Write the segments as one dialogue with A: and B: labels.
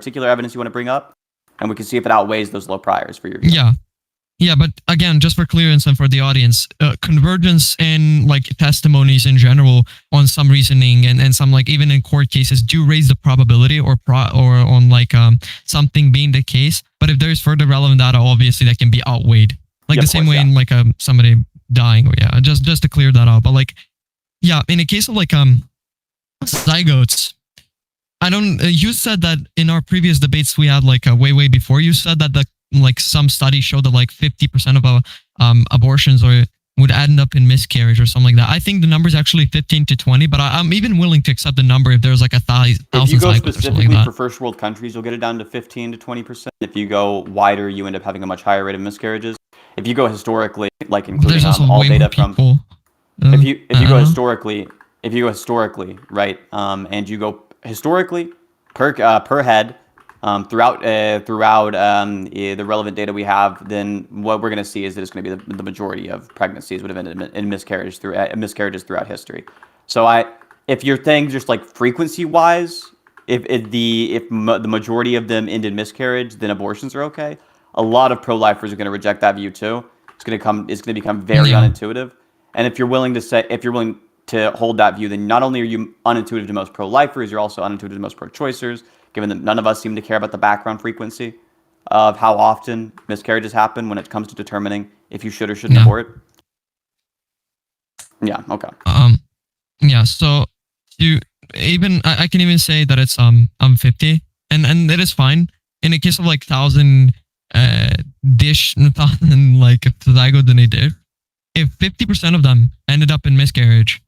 A: particular evidence you want to bring up, and we can see if it outweighs those low priors for your view.
B: Yeah, but again, just for clearance and for the audience, convergence in like testimonies in general on some reasoning and some like even in court cases do raise the probability or on like something being the case. But if there's further relevant data, obviously that can be outweighed, like the same way in like somebody dying or just to clear that out. But like in a case of like zygotes, I don't. You said that in our previous debates we had like way before. You said that like some studies showed that like 50% of abortions would end up in miscarriage or something like that. I think the number is actually 15 to 20, but I'm even willing to accept the number if there's like 1,000
A: If you go
B: cycles
A: specifically
B: like
A: for first world countries, you'll get it down to 15 to 20%. If you go wider, you end up having a much higher rate of miscarriages. If you go historically, like including all data from, if you go historically, right, and you go historically per head. Throughout the relevant data we have, then what we're going to see is that it's going to be the majority of pregnancies would have ended in miscarriages throughout history. So if you're saying just like frequency wise, if the majority of them end in miscarriage, then abortions are okay. A lot of pro-lifers are going to reject that view too. It's going to become very unintuitive. And if you're willing to hold that view, then not only are you unintuitive to most pro-lifers, you're also unintuitive to most pro-choicers, given that none of us seem to care about the background frequency of how often miscarriages happen when it comes to determining if you should or shouldn't abort. Yeah, okay.
B: So I can even say that it's 50 and it is fine. In the case of like 1,000 like zygote than they did, if 50% of them ended up in miscarriage,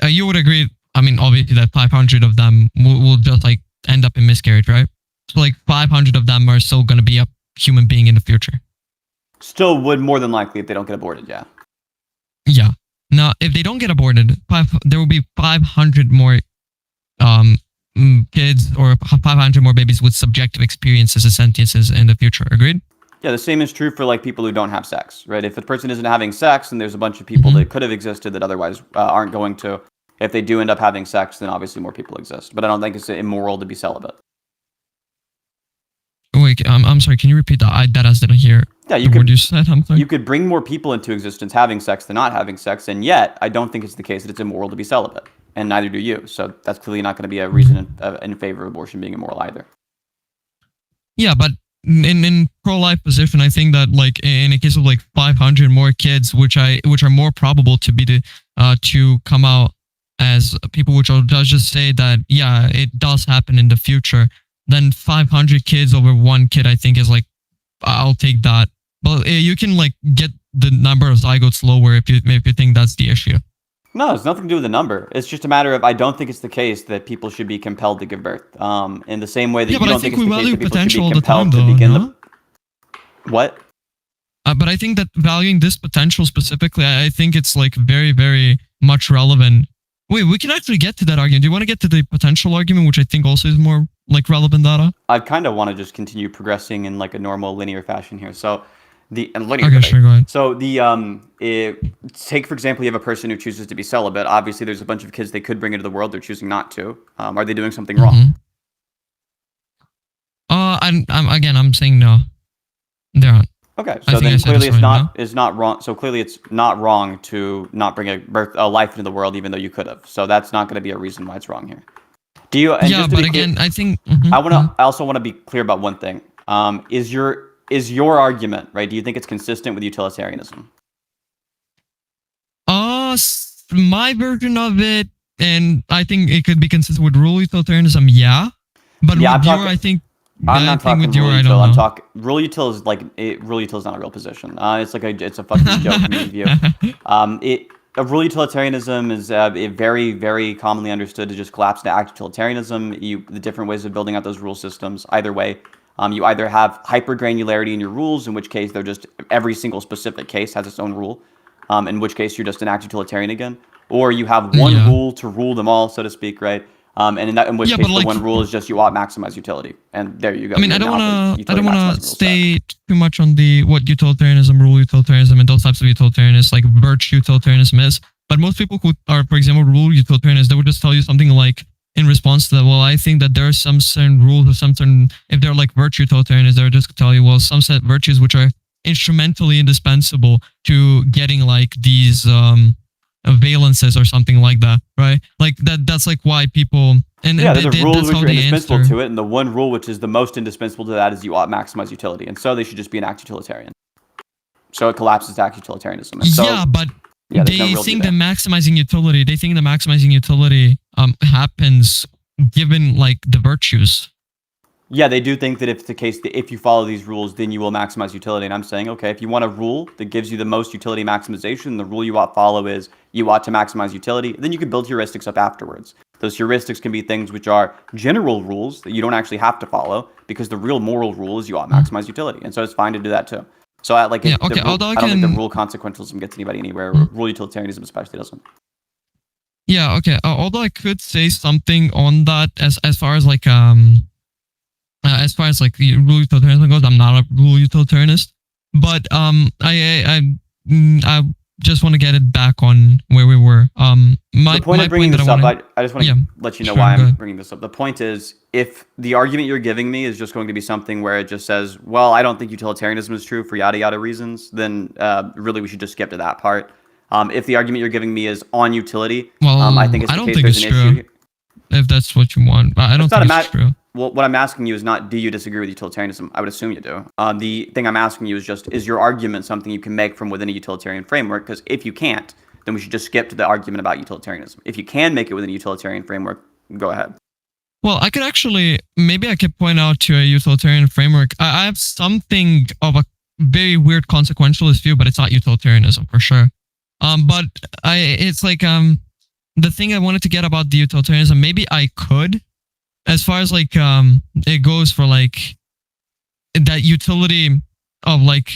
B: you would agree, I mean, obviously that 500 of them will just like end up in miscarriage, right? So like 500 of them are still going to be a human being in the future. Still would more than likely if they don't get aborted, yeah. Yeah. Now, if they don't get aborted, there will be 500 more kids or 500 more babies with subjective experiences and sentiences in the future. Agreed? Yeah, the same is true for like people who don't have sex, right? If the person isn't having sex and there's a bunch of people that could have existed that otherwise aren't going to, if they do end up having sex, then obviously more people exist. But I don't think it's immoral to be celibate. Wait, I'm sorry. Can you repeat that? I didn't hear. Yeah, you said. I'm sorry. You could bring more people into existence having sex than not having sex, and yet I don't think it's the case that it's immoral to be celibate, and neither do you. So that's clearly not going to be a reason in favor of abortion being immoral either. Yeah, but in pro-life position, I think that like in a case of like 500 more kids, which are more probable to be to come out as people, which I'll just say that, yeah, it does happen in the future, then 500 kids over one kid, I think is like, I'll take that. But you can like get the number of zygotes lower if you think that's the issue. No, it's nothing to do with the number. It's just a matter of, I don't think it's the case that people should be compelled to give birth. In the same way that you don't think it's the case that people should be compelled to begin the... What? But I think that valuing this potential specifically, I think it's like very, very much relevant. Wait, we can actually get to that argument. Do you want to get to the potential argument, which I think also is more like relevant data? I kind of want to just continue progressing in like a normal linear fashion here. So take for example, you have a person who chooses to be celibate. Obviously, there's a bunch of kids they could bring into the world. They're choosing not to. Are they doing something wrong? I'm saying no. They're not. Okay, so then clearly it's not wrong. So clearly it's not wrong to not bring a life into the world, even though you could have. So that's not going to be a reason why it's wrong here. Do you? And yeah, but again, I think I also want to be clear about one thing. Is your argument right? Do you think it's consistent with utilitarianism? My version of it, and I think it could be consistent with rule utilitarianism. Yeah, but yeah, with I think. I'm not talking rule util. I'm talking rule util is like rule util is not a real position. It's a fucking joke from your view. Rule utilitarianism is very, very commonly understood to just collapse into act utilitarianism. The different ways of building out those rule systems. Either way, you either have hypergranularity in your rules, in which case they're just every single specific case has its own rule, in which case you're just an act utilitarian again, or you have one rule to rule them all, so to speak, right? And in which case the one rule is just you ought maximize utility, and there you go. I mean, I don't want to stay too much on what utilitarianism, rule utilitarianism, and those types of utilitarianism, like virtue utilitarianism is. But most people who are, for example, rule utilitarianists, they would just tell you something like, in response to that, well, I think that there are some certain rules or some certain, if they're like virtue totalitarians, they're just tell you, well, some set virtues which are instrumentally indispensable to getting like these valences or something like that, right? Like that's like why people
A: there's a rule which are indispensable to it, and the one rule which is the most indispensable to that is you ought maximize utility, and so they should just be an act utilitarian. So it collapses to act utilitarianism. And so,
B: but they think that maximizing utility happens given like the virtues.
A: Yeah, they do think that if it's the case that if you follow these rules, then you will maximize utility. And I'm saying, okay, if you want a rule that gives you the most utility maximization, the rule you ought to follow is you ought to maximize utility. Then you can build heuristics up afterwards. Those heuristics can be things which are general rules that you don't actually have to follow, because the real moral rule is you ought to maximize utility. And so it's fine to do that too. So I don't think the rule consequentialism gets anybody anywhere. Rule utilitarianism especially doesn't.
B: Yeah, okay. Although I could say something on that as far as like the rule utilitarianism goes, I'm not a rule utilitarianist, but I just want to get it back on where we were.
A: The point of bringing this up, I just want to let you know why I'm bringing this up. The point is, if the argument you're giving me is just going to be something where it just says, well, I don't think utilitarianism is true for yada yada reasons, then really we should just skip to that part. If the argument you're giving me is on utility, I think it's the case there's an issue.
B: If that's what you want, but I don't think it's true.
A: Well, what I'm asking you is not, do you disagree with utilitarianism? I would assume you do. The thing I'm asking you is just, is your argument something you can make from within a utilitarian framework? Because if you can't, then we should just skip to the argument about utilitarianism. If you can make it within a utilitarian framework, go ahead.
B: Well, I could actually, maybe I could point out to a utilitarian framework. I have something of a very weird consequentialist view, but it's not utilitarianism for sure. But it's like the thing I wanted to get about the utilitarianism, maybe I could, as far as like it goes for like that utility of like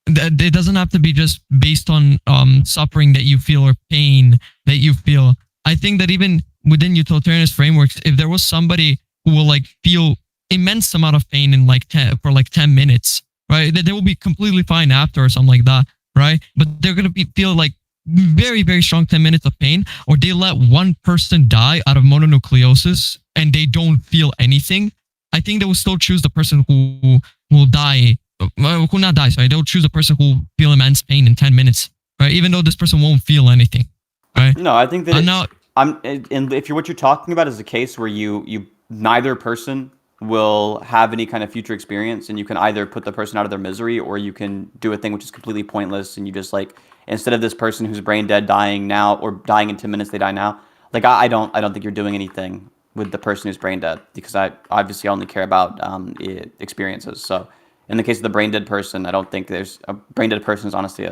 B: it doesn't have to be just based on suffering that you feel or pain that you feel. I think that even within utilitarianist frameworks, if there was somebody who will like feel immense amount of pain in like 10 minutes, right, that they will be completely fine after or something like that, right? But they're gonna feel like very, very strong 10 minutes of pain, or they let one person die out of mononucleosis and they don't feel anything. I think they will still choose the person who will die, who not die, sorry, they'll choose the person who will feel immense pain in 10 minutes, right? Even though this person won't feel anything, right?
A: No, I think that what you're talking about is a case where you neither person will have any kind of future experience, and you can either put the person out of their misery, or you can do a thing which is completely pointless, and you just like, instead of this person who's brain dead dying now, or dying in 10 minutes, they die now. Like I don't think you're doing anything with the person who's brain dead, because I obviously only care about experiences. So in the case of the brain dead person, I don't think there's a brain dead person is honestly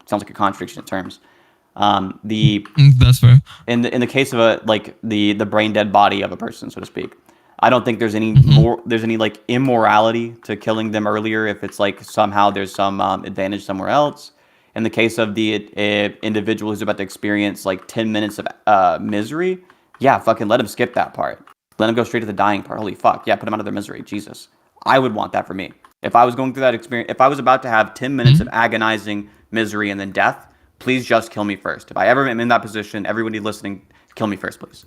A: sounds like a contradiction of terms. That's fair. In the case of the brain dead body of a person, so to speak, I don't think there's any like immorality to killing them earlier if it's like somehow there's some advantage somewhere else. In the case of the individual who's about to experience like 10 minutes of misery, yeah, fucking let him skip that part. Let him go straight to the dying part. Holy fuck, yeah, put him out of their misery. Jesus, I would want that for me. If I was going through that experience, if I was about to have 10 minutes of agonizing misery and then death, please just kill me first. If I ever am in that position, everybody listening, kill me first, please.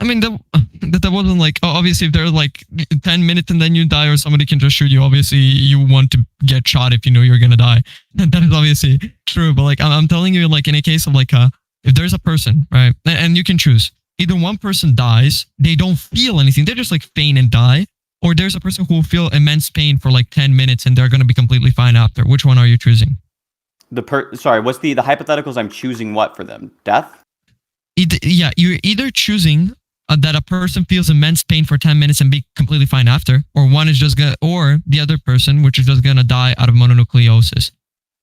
B: I mean, that wasn't like, obviously if there's like 10 minutes and then you die, or somebody can just shoot you, obviously you want to get shot if you know you're gonna die. That is obviously true, but like I'm telling you, like in a case of like if there's a person, right, and you can choose, either one person dies, they don't feel anything, they're just like faint and die, or there's a person who will feel immense pain for like 10 minutes and they're gonna be completely fine after. Which one are you choosing?
A: Sorry, what's the hypotheticals? I'm choosing what for them? Death?
B: You're either choosing that a person feels immense pain for 10 minutes and be completely fine after, or the other person, which is just gonna die out of mononucleosis.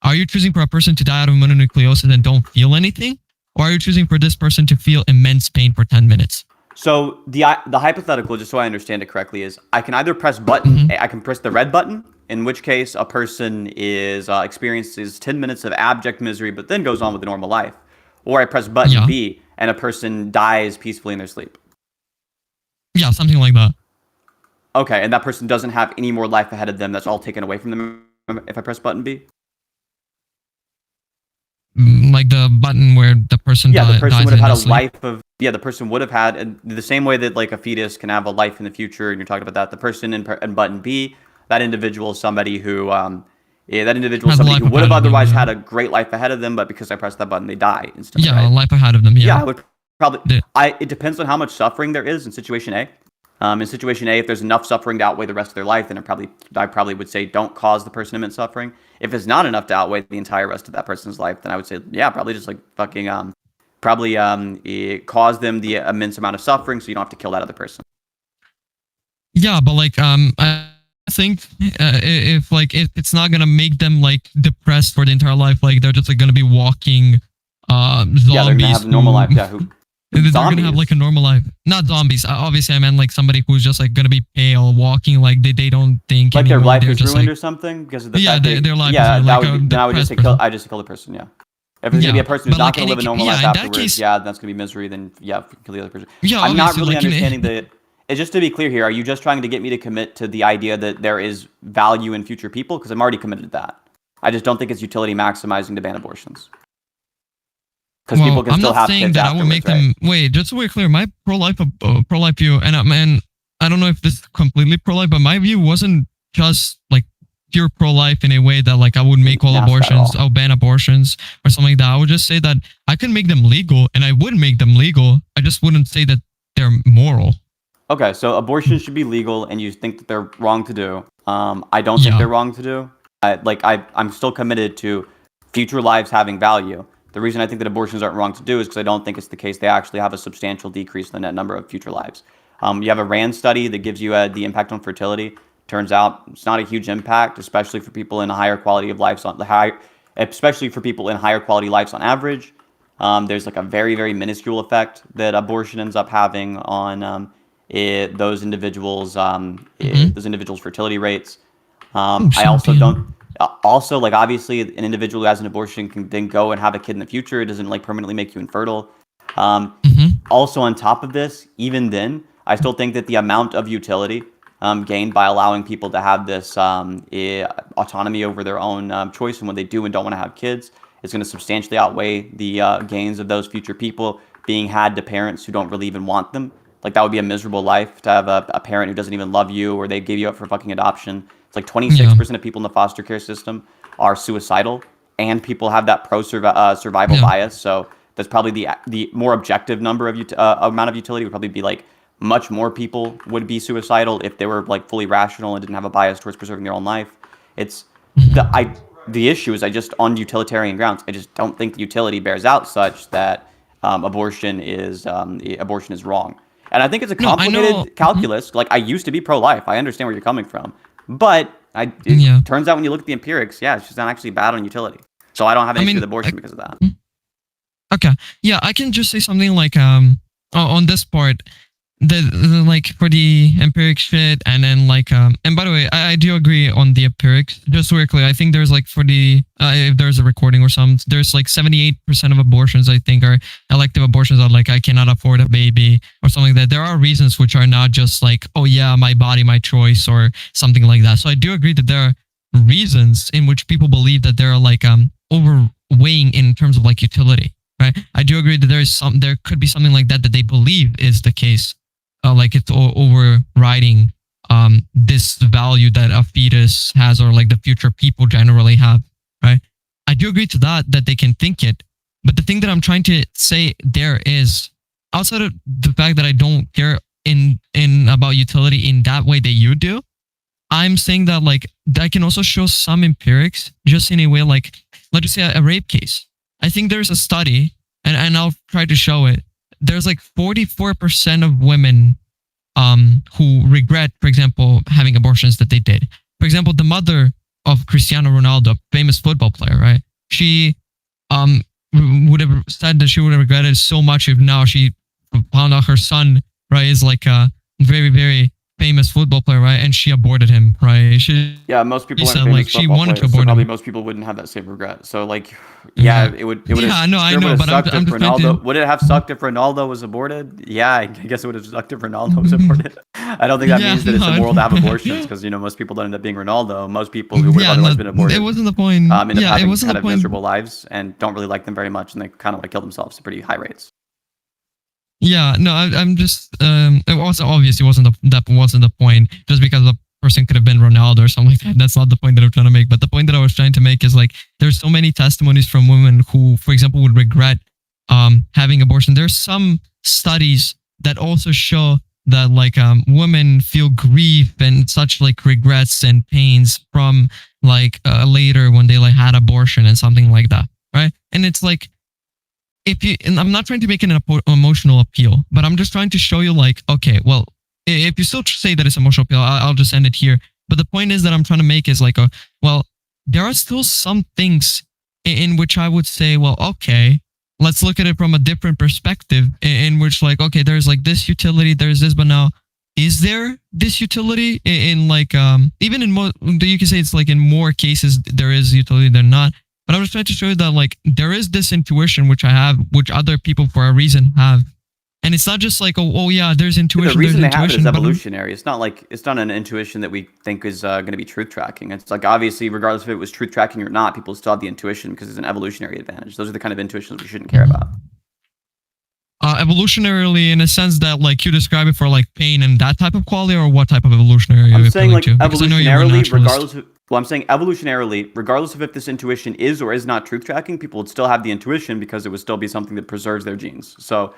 B: Are you choosing for a person to die out of mononucleosis and don't feel anything, or are you choosing for this person to feel immense pain for 10 minutes?
A: So the hypothetical, just so I understand it correctly, is I can either press button, I can press the red button, in which case a person experiences 10 minutes of abject misery, but then goes on with a normal life, or I press button B and a person dies peacefully in their sleep.
B: Yeah, something like that.
A: Okay, and that person doesn't have any more life ahead of them. That's all taken away from them if I press button B?
B: Like the button where the person dies.
A: Yeah, the person would have had a life of yeah, the person would have had the same way that like a fetus can have a life in the future, and you're talking about that. The person in button B, that individual is somebody who that individual is somebody who would have otherwise had a great life ahead of them, but because I pressed that button, they die instantly.
B: Yeah,
A: right?
B: Life ahead of them. Yeah,
A: I would probably. It depends on how much suffering there is in situation A. In situation A, if there's enough suffering to outweigh the rest of their life, then I probably would say don't cause the person immense suffering. If it's not enough to outweigh the entire rest of that person's life, then I would say, yeah, probably just like fucking cause them the immense amount of suffering so you don't have to kill that other person.
B: Yeah, but like I think if like it's not gonna make them like depressed for the entire life, like they're just like gonna be walking zombies.
A: Yeah, they're gonna have a normal life. Yeah,
B: they're gonna have like a normal life. Not zombies. Obviously, I meant like somebody who's just like gonna be pale, walking like they don't think
A: like
B: anymore.
A: Their life
B: they're
A: is
B: just
A: ruined
B: like,
A: or something because of the
B: fact their life
A: yeah,
B: is ruined.
A: Then I would just say kill. I just kill the person. Yeah. If it's gonna be a person who's not gonna live a normal life afterwards, that's gonna be misery. Then yeah, kill the other person.
B: Yeah,
A: I'm not really understanding the. Just to be clear here, are you just trying to get me to commit to the idea that there is value in future people? Because I'm already committed to that. I just don't think it's utility maximizing to ban abortions. Because people can still have kids afterwards. I'm not saying that I would make them.
B: Wait, just so we're clear, my pro-life view, and I don't know if this is completely pro-life, but my view wasn't just like pure pro-life in a way that like I would make all abortions, I'll ban abortions or something like that. I would just say that I can make them legal, and I would make them legal. I just wouldn't say that they're moral.
A: Okay, so abortion should be legal, and you think that they're wrong to do. I don't think they're wrong to do. I'm still committed to future lives having value. The reason I think that abortions aren't wrong to do is because I don't think it's the case they actually have a substantial decrease in the net number of future lives. You have a RAND study that gives you the impact on fertility. Turns out it's not a huge impact, especially for people in a higher quality of lives especially for people in higher quality lives on average. There's like a very, very minuscule effect that abortion ends up having on those individuals' fertility rates. I also don't. Also, like obviously, an individual who has an abortion can then go and have a kid in the future. It doesn't like permanently make you infertile. Also, on top of this, even then, I still think that the amount of utility gained by allowing people to have this autonomy over their own choice and when they do and don't want to have kids is going to substantially outweigh the gains of those future people being had to parents who don't really even want them. Like that would be a miserable life to have a parent who doesn't even love you, or they gave you up for fucking adoption. It's like 26% of people in the foster care system are suicidal, and people have that survival bias. So that's probably the more objective number of amount of utility would probably be like much more people would be suicidal if they were like fully rational and didn't have a bias towards preserving their own life. It's the issue is I just on utilitarian grounds I just don't think the utility bears out such that abortion is wrong. And I think it's a complicated calculus. Like, I used to be pro-life. I understand where you're coming from. But it turns out when you look at the empirics, it's just not actually bad on utility. So I don't have an issue with abortion because of that.
B: Okay. Yeah, I can just say something like on this part, the like for the empiric shit, and then like and by the way, I do agree on the empirics. Just so we're clear, I think there's like for the if there's a recording or something, there's like 78% of abortions I think are elective abortions are like I cannot afford a baby or something like that. There are reasons which are not just like, oh yeah, my body, my choice or something like that. So I do agree that there are reasons in which people believe that they're like overweighing in terms of like utility, right? I do agree that there could be something like that they believe is the case. Like it's overriding this value that a fetus has, or like the future people generally have, right? I do agree to that they can think it, but the thing that I'm trying to say there is, outside of the fact that I don't care in about utility in that way that you do, I'm saying that like I can also show some empirics just in a way like, let's just say a rape case. I think there's a study, and I'll try to show it. There's like 44% of women who regret, for example, having abortions that they did. For example, the mother of Cristiano Ronaldo, famous football player, right? She would have said that she would have regretted so much if now she found out her son, right, is like a very, very famous football player, right? And she aborted him, right?
A: Most people
B: said like she wanted to abort him.
A: Probably most people wouldn't have that same regret. So like, it would.
B: I know, but I'm just
A: Ronaldo, would it have sucked if Ronaldo was aborted? Yeah, I guess it would have sucked if Ronaldo was aborted. I don't think that means that it's immoral to have abortions because most people don't end up being Ronaldo. Most people who would have otherwise been aborted.
B: It wasn't the point.
A: End up having kind of miserable lives and don't really like them very much, and they kind of like kill themselves at pretty high rates.
B: Yeah, no, I'm just it was obviously that wasn't the point. Just because the person could have been Ronaldo or something like that. That's not the point that I'm trying to make. But the point that I was trying to make is like there's so many testimonies from women who, for example, would regret having abortion. There's some studies that also show that like women feel grief and such like regrets and pains from like later when they like had abortion and something like that, right? And it's like if you, and I'm not trying to make an emotional appeal, but I'm just trying to show you like, okay, well, if you still say that it's emotional appeal, I'll just end it here. But the point is that I'm trying to make is like, well, there are still some things in which I would say, well, okay, let's look at it from a different perspective in which like, okay, there's like this utility, there's this, but now is there this utility in like, even in more, you can say it's like in more cases, there is utility than not. But I was trying to show you that like there is this intuition which I have, which other people for a reason have, and it's not just like oh yeah, there's intuition.
A: The reason
B: they
A: have it is evolutionary. It's not like it's not an intuition that we think is going to be truth tracking. It's like obviously, regardless if it was truth tracking or not, people still have the intuition because it's an evolutionary advantage. Those are the kind of intuitions we shouldn't care about.
B: Evolutionarily, in a sense that like you describe it for like pain and that type of quality, or what type of evolutionary?
A: I'm saying like evolutionarily, regardless of. Well, I'm saying evolutionarily, regardless of if this intuition is or is not truth tracking, people would still have the intuition because it would still be something that preserves their genes. So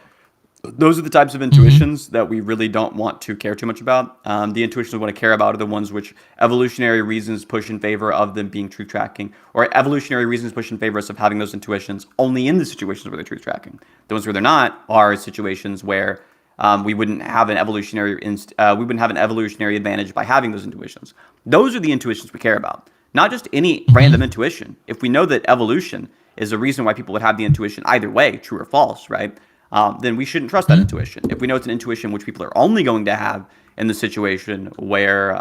A: those are the types of intuitions that we really don't want to care too much about. The intuitions we want to care about are the ones which evolutionary reasons push in favor of them being truth tracking, or evolutionary reasons push in favor of having those intuitions only in the situations where they're truth tracking. The ones where they're not are situations where we wouldn't have an evolutionary advantage by having those intuitions. Those are the intuitions we care about, not just any random intuition. If we know that evolution is a reason why people would have the intuition either way, true or false, right? Then we shouldn't trust that intuition. If we know it's an intuition which people are only going to have in the situation where,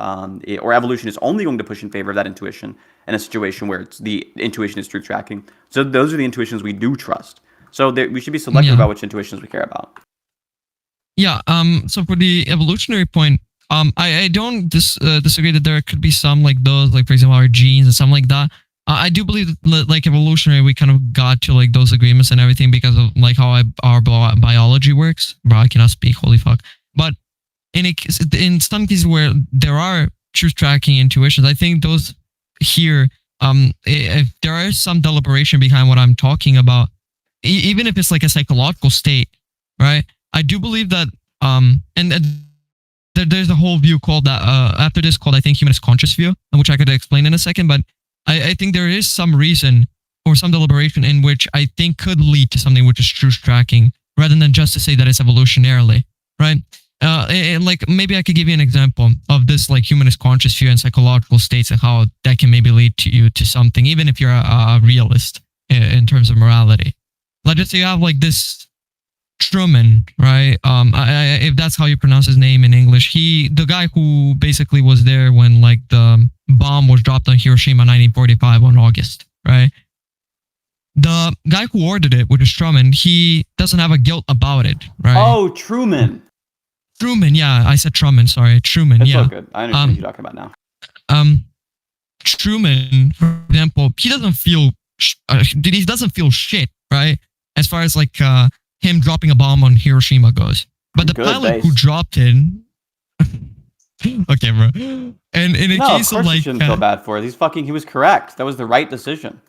A: or evolution is only going to push in favor of that intuition in a situation where the intuition is truth tracking. So those are the intuitions we do trust. So we should be selective about which intuitions we care about.
B: Yeah. So for the evolutionary point, I don't disagree that there could be some like those, like for example, our genes and something like that. I do believe that like evolutionary, we kind of got to like those agreements and everything because of like how our biology works. Bro, I cannot speak. Holy fuck. But in some cases where there are truth tracking intuitions, I think those here, if there is some deliberation behind what I'm talking about, even if it's like a psychological state, right? I do believe that, there's a whole view called that, after this called, I think, humanist conscious view, which I could explain in a second, but I think there is some reason or some deliberation in which I think could lead to something which is truth tracking, rather than just to say that it's evolutionarily, right? And like maybe I could give you an example of this like humanist conscious view and psychological states and how that can maybe lead to you to something, even if you're a realist in terms of morality. Let's just say you have like this Truman, right? If that's how you pronounce his name in English, the guy who basically was there when like the bomb was dropped on Hiroshima 1945 on August, right? The guy who ordered it, which is Truman, he doesn't have a guilt about it, right?
A: Oh, Truman.
B: Truman, yeah, I said Truman. Sorry, Truman.
A: That's
B: yeah,
A: so good. I understand what you're talking about now.
B: Truman, for example, he doesn't feel shit, right? As far as like him dropping a bomb on Hiroshima goes, but the pilot who dropped it. Okay, bro. And in a case of like,
A: shouldn't feel bad for it. He was correct. That was the right decision.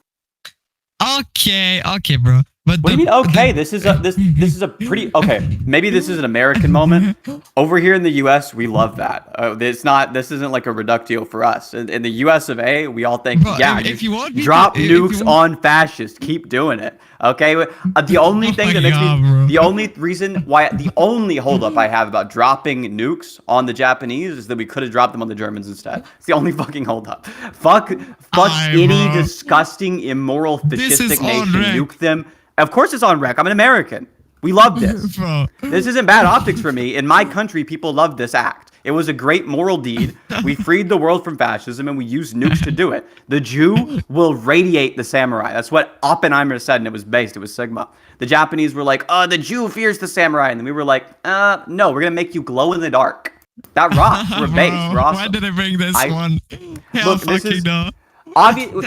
B: Okay, bro. But
A: what do you mean? Okay, this is a pretty okay. Maybe this is an American moment. Over here in the U.S., we love that. This isn't like a reductio for us. In the U.S. of A, we all think, bro, if you want, drop nukes on fascists. Keep doing it. Okay. The only thing that makes me, the only holdup I have about dropping nukes on the Japanese is that we could have dropped them on the Germans instead. It's the only fucking holdup. Fuck any disgusting, immoral, fascistic nation. Nuke them. Of course it's on rec. I'm an American. We love this. This isn't bad optics for me. In my country, people love this act. It was a great moral deed. We freed the world from fascism, and we used nukes to do it. The Jew will radiate the samurai. That's what Oppenheimer said, and it was Sigma. The Japanese were like, the Jew fears the samurai. And then we were like, no, we're going to make you glow in the dark. That rocks. We're based. We're awesome.
B: Why did I bring this one? Hell,
A: look,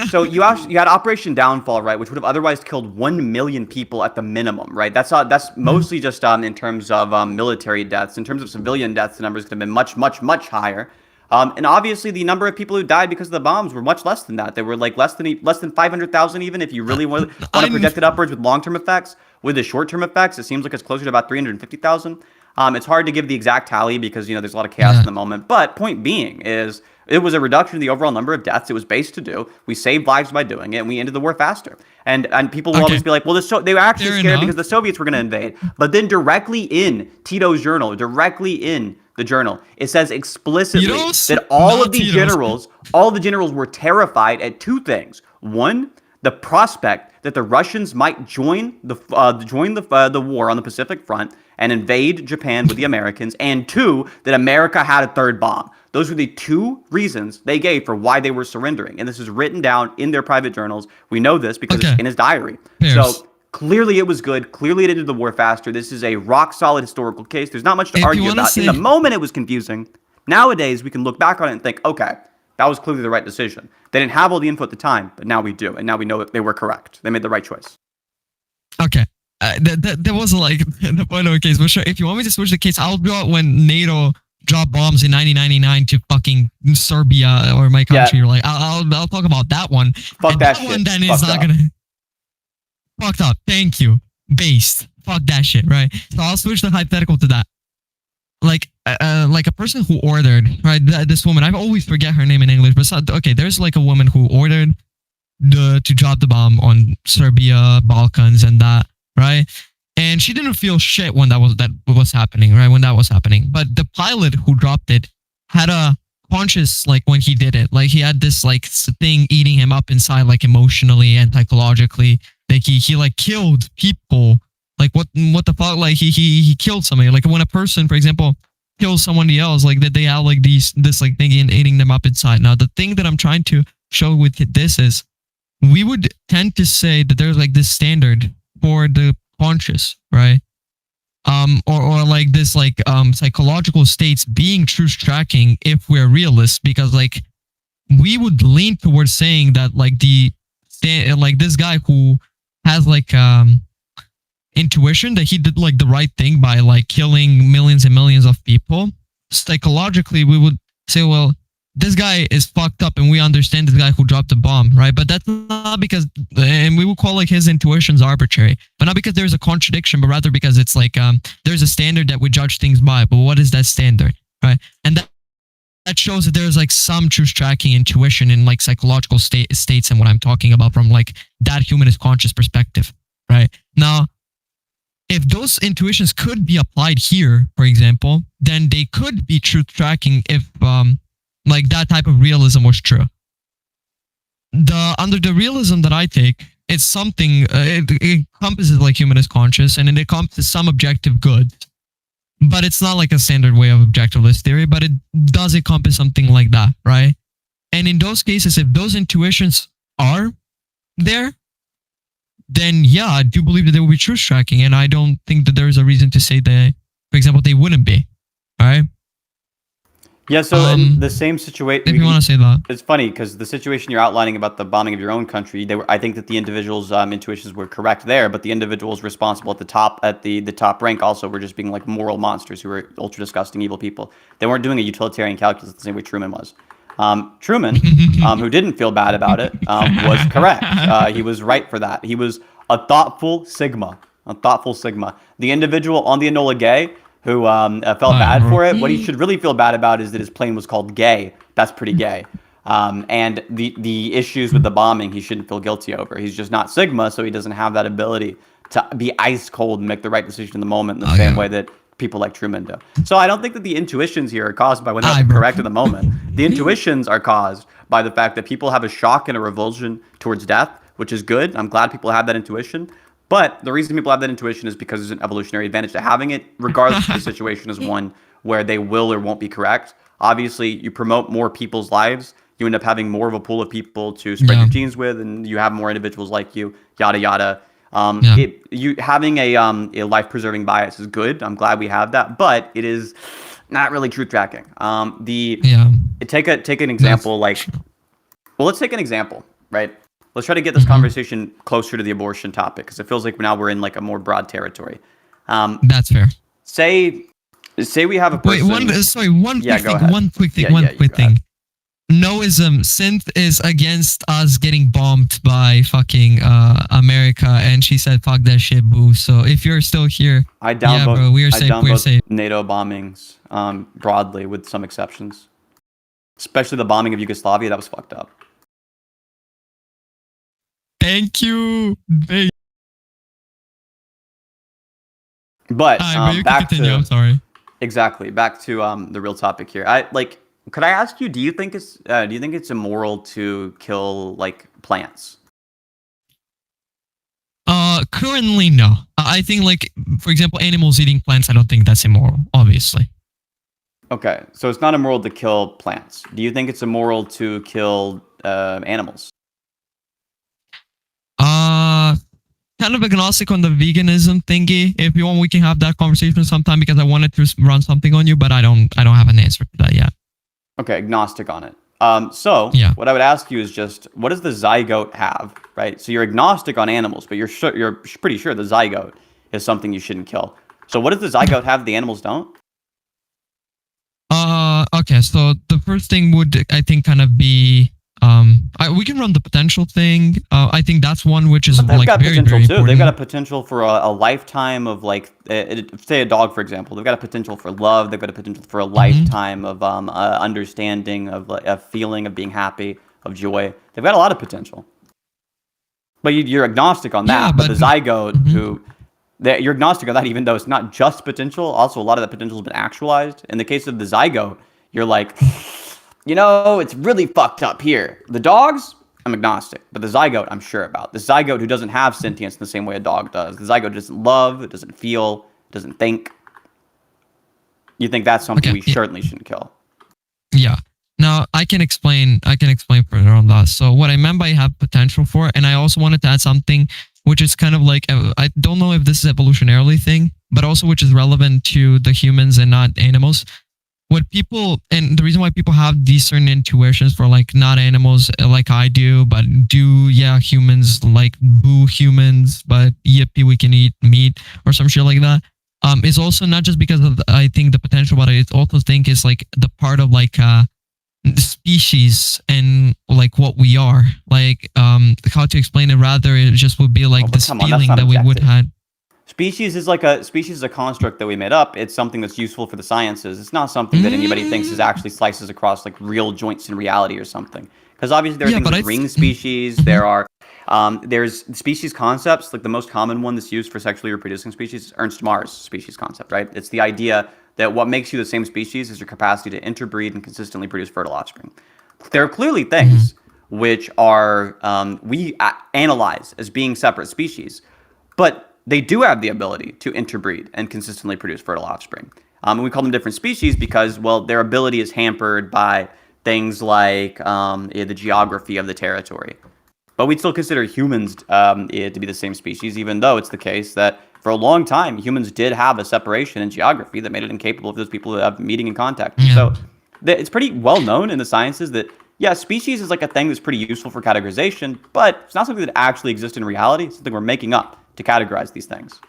A: So you had Operation Downfall, right, which would have otherwise killed 1 million people at the minimum, right? That's mostly just in terms of military deaths. In terms of civilian deaths, the numbers could have been much, much, much higher. And obviously, the number of people who died because of the bombs were much less than that. They were like less than 500,000, even if you really want to project it upwards with long-term effects. With the short-term effects, it seems like it's closer to about 350,000. It's hard to give the exact tally because there's a lot of chaos in the moment. But point being is, it was a reduction in the overall number of deaths. It was based to do. We saved lives by doing it, and we ended the war faster. And people will always be like, well, they were actually scared because the Soviets were going to invade. But then directly in Tito's journal, directly in the journal, it says explicitly that all of the generals were terrified at two things. One, the prospect that the Russians might join the war on the Pacific Front and invade Japan with the Americans, and two, that America had a third bomb. Those were the two reasons they gave for why they were surrendering. And this is written down in their private journals. We know this because it's in his diary. So clearly it was good. Clearly it ended the war faster. This is a rock-solid historical case. There's not much to argue about. In the moment, it was confusing. Nowadays, we can look back on it and think, okay, that was clearly the right decision. They didn't have all the info at the time, but now we do. And now we know that they were correct. They made the right choice.
B: Okay. That wasn't like the point of a case. But sure, if you want me to switch the case, I'll do it when NATO dropped bombs in 1999 to fucking Serbia or my country. You're like, I'll talk about that one.
A: Fuck that shit.
B: One then is not gonna. Fucked up. Thank you. Based. Fuck that shit. Right. So I'll switch the hypothetical to that. Like a person who ordered, right? This woman, I always forget her name in English, but okay, there's like a woman who ordered to drop the bomb on Serbia, Balkans, and that, right? And she didn't feel shit when that was happening, right? When that was happening, but the pilot who dropped it had a conscious, like when he did it, like he had this like thing eating him up inside, like emotionally and psychologically. Like he like killed people. Like what the fuck? Like he killed somebody. Like when a person, for example, kills somebody else, like that they have like this like thing eating them up inside. Now the thing that I'm trying to show with this is, we would tend to say that there's like this standard for the conscious, right? Or like this like psychological states being truth tracking if we're realists, because like we would lean towards saying that like like this guy who has like intuition that he did like the right thing by like killing millions and millions of people, psychologically we would say, well, this guy is fucked up and we understand this guy who dropped the bomb, right? But that's not because, and we will call like his intuitions arbitrary, but not because there's a contradiction, but rather because it's like there's a standard that we judge things by. But what is that standard, right? And that shows that there's like some truth tracking intuition in like psychological states, and what I'm talking about from like that humanist conscious perspective, right? Now, if those intuitions could be applied here, for example, then they could be truth tracking if like that type of realism was true. Under the realism that I take, it's something, it encompasses like humanist conscious, and it encompasses some objective good, but it's not like a standard way of objectivist theory, but it does encompass something like that, right? And in those cases, if those intuitions are there, then yeah, I do believe that they will be truth tracking, and I don't think that there is a reason to say that, for example, they wouldn't be, all right?
A: Yeah, so in the same situation,
B: if you want to say that,
A: it's funny because the situation you're outlining about the bombing of your own country, I think that the individual's intuitions were correct there, but the individuals responsible at the top rank also were just being like moral monsters who were ultra disgusting evil people. They weren't doing a utilitarian calculus the same way Truman was. Truman, who didn't feel bad about it, was correct. He was right for that. He was a thoughtful Sigma. The individual on the Enola Gay who felt bad for it, what he should really feel bad about is that his plane was called Gay. That's pretty gay. And the issues with the bombing, he shouldn't feel guilty over. He's just not Sigma, so he doesn't have that ability to be ice cold and make the right decision in the moment in the same way that people like Truman do. So I don't think that the intuitions here are caused by what's correct in the moment. The intuitions are caused by the fact that people have a shock and a revulsion towards death, which is good. I'm glad people have that intuition. But the reason people have that intuition is because there's an evolutionary advantage to having it, regardless if the situation is one where they will or won't be correct. Obviously, you promote more people's lives, you end up having more of a pool of people to spread your genes with, and you have more individuals like you, yada, yada. Having a life-preserving bias is good. I'm glad we have that, but it is not really truth tracking. Take an example like Well, let's take an example, right? Let's try to get this conversation closer to the abortion topic, because it feels like now we're in like a more broad territory.
B: That's fair.
A: Say we have a person.
B: Wait, one quick thing. Noism, Sinthe is against us getting bombed by fucking America, and she said, "Fuck that shit, boo." So if you're still here,
A: I downvote. Bro, we're safe. NATO bombings, broadly, with some exceptions, especially the bombing of Yugoslavia. That was fucked up.
B: Thank you.
A: But back
B: to I'm sorry.
A: Exactly. Back to the real topic here. Could I ask you? Do you think it's immoral to kill like plants?
B: Currently, no. I think, like, for example, animals eating plants. I don't think that's immoral. Obviously.
A: Okay, so it's not immoral to kill plants. Do you think it's immoral to kill animals?
B: Kind of agnostic on the veganism thingy. If you want, we can have that conversation sometime, because I wanted to run something on you, but I don't have an answer to that yet.
A: Okay, agnostic on it. What I would ask you is just, what does the zygote have, right? So you're agnostic on animals, but you're pretty sure the zygote is something you shouldn't kill. So what does the zygote have the animals don't?
B: Okay, so the first thing would, I think, kind of be, we can run the potential thing. I think that's one which is like very important.
A: They've got a potential for a lifetime of like, say a dog, for example. They've got a potential for love. They've got a potential for a lifetime of understanding, of a feeling of being happy, of joy. They've got a lot of potential. But you're agnostic on that. Yeah, but the zygote, you're agnostic on that, even though it's not just potential. Also, a lot of that potential has been actualized. In the case of the zygote, you're like, it's really fucked up here. The dogs, I'm agnostic. But the zygote, I'm sure about. The zygote who doesn't have sentience in the same way a dog does. The zygote doesn't love, it doesn't feel, doesn't think. You think that's something we certainly shouldn't kill.
B: Yeah. Now, I can explain further on that. So what I meant by have potential for, and I also wanted to add something which is kind of like, I don't know if this is evolutionarily thing, but also which is relevant to the humans and not animals. What people, and the reason why people have these certain intuitions for like not animals like I do, but humans, like boo humans, but yippee, we can eat meat or some shit like that. Is also not just because of, I think, the potential, but I also think is like the part of like species and like what we are. Like how to explain it, rather it just would be like this feeling that we would have.
A: Species is a construct that we made up. It's something that's useful for the sciences. It's not something that anybody thinks is actually slices across like real joints in reality or something. Because obviously there are things like ring species. There's species concepts. Like the most common one that's used for sexually reproducing species is Ernst Mayr's species concept, right? It's the idea that what makes you the same species is your capacity to interbreed and consistently produce fertile offspring. There are clearly things which are we analyze as being separate species, but they do have the ability to interbreed and consistently produce fertile offspring. And we call them different species because, well, their ability is hampered by things like the geography of the territory. But we'd still consider humans to be the same species, even though it's the case that for a long time, humans did have a separation in geography that made it incapable of those people to have meeting and contact. Yeah. So it's pretty well known in the sciences that, species is like a thing that's pretty useful for categorization, but it's not something that actually exists in reality. It's something we're making up to categorize these things.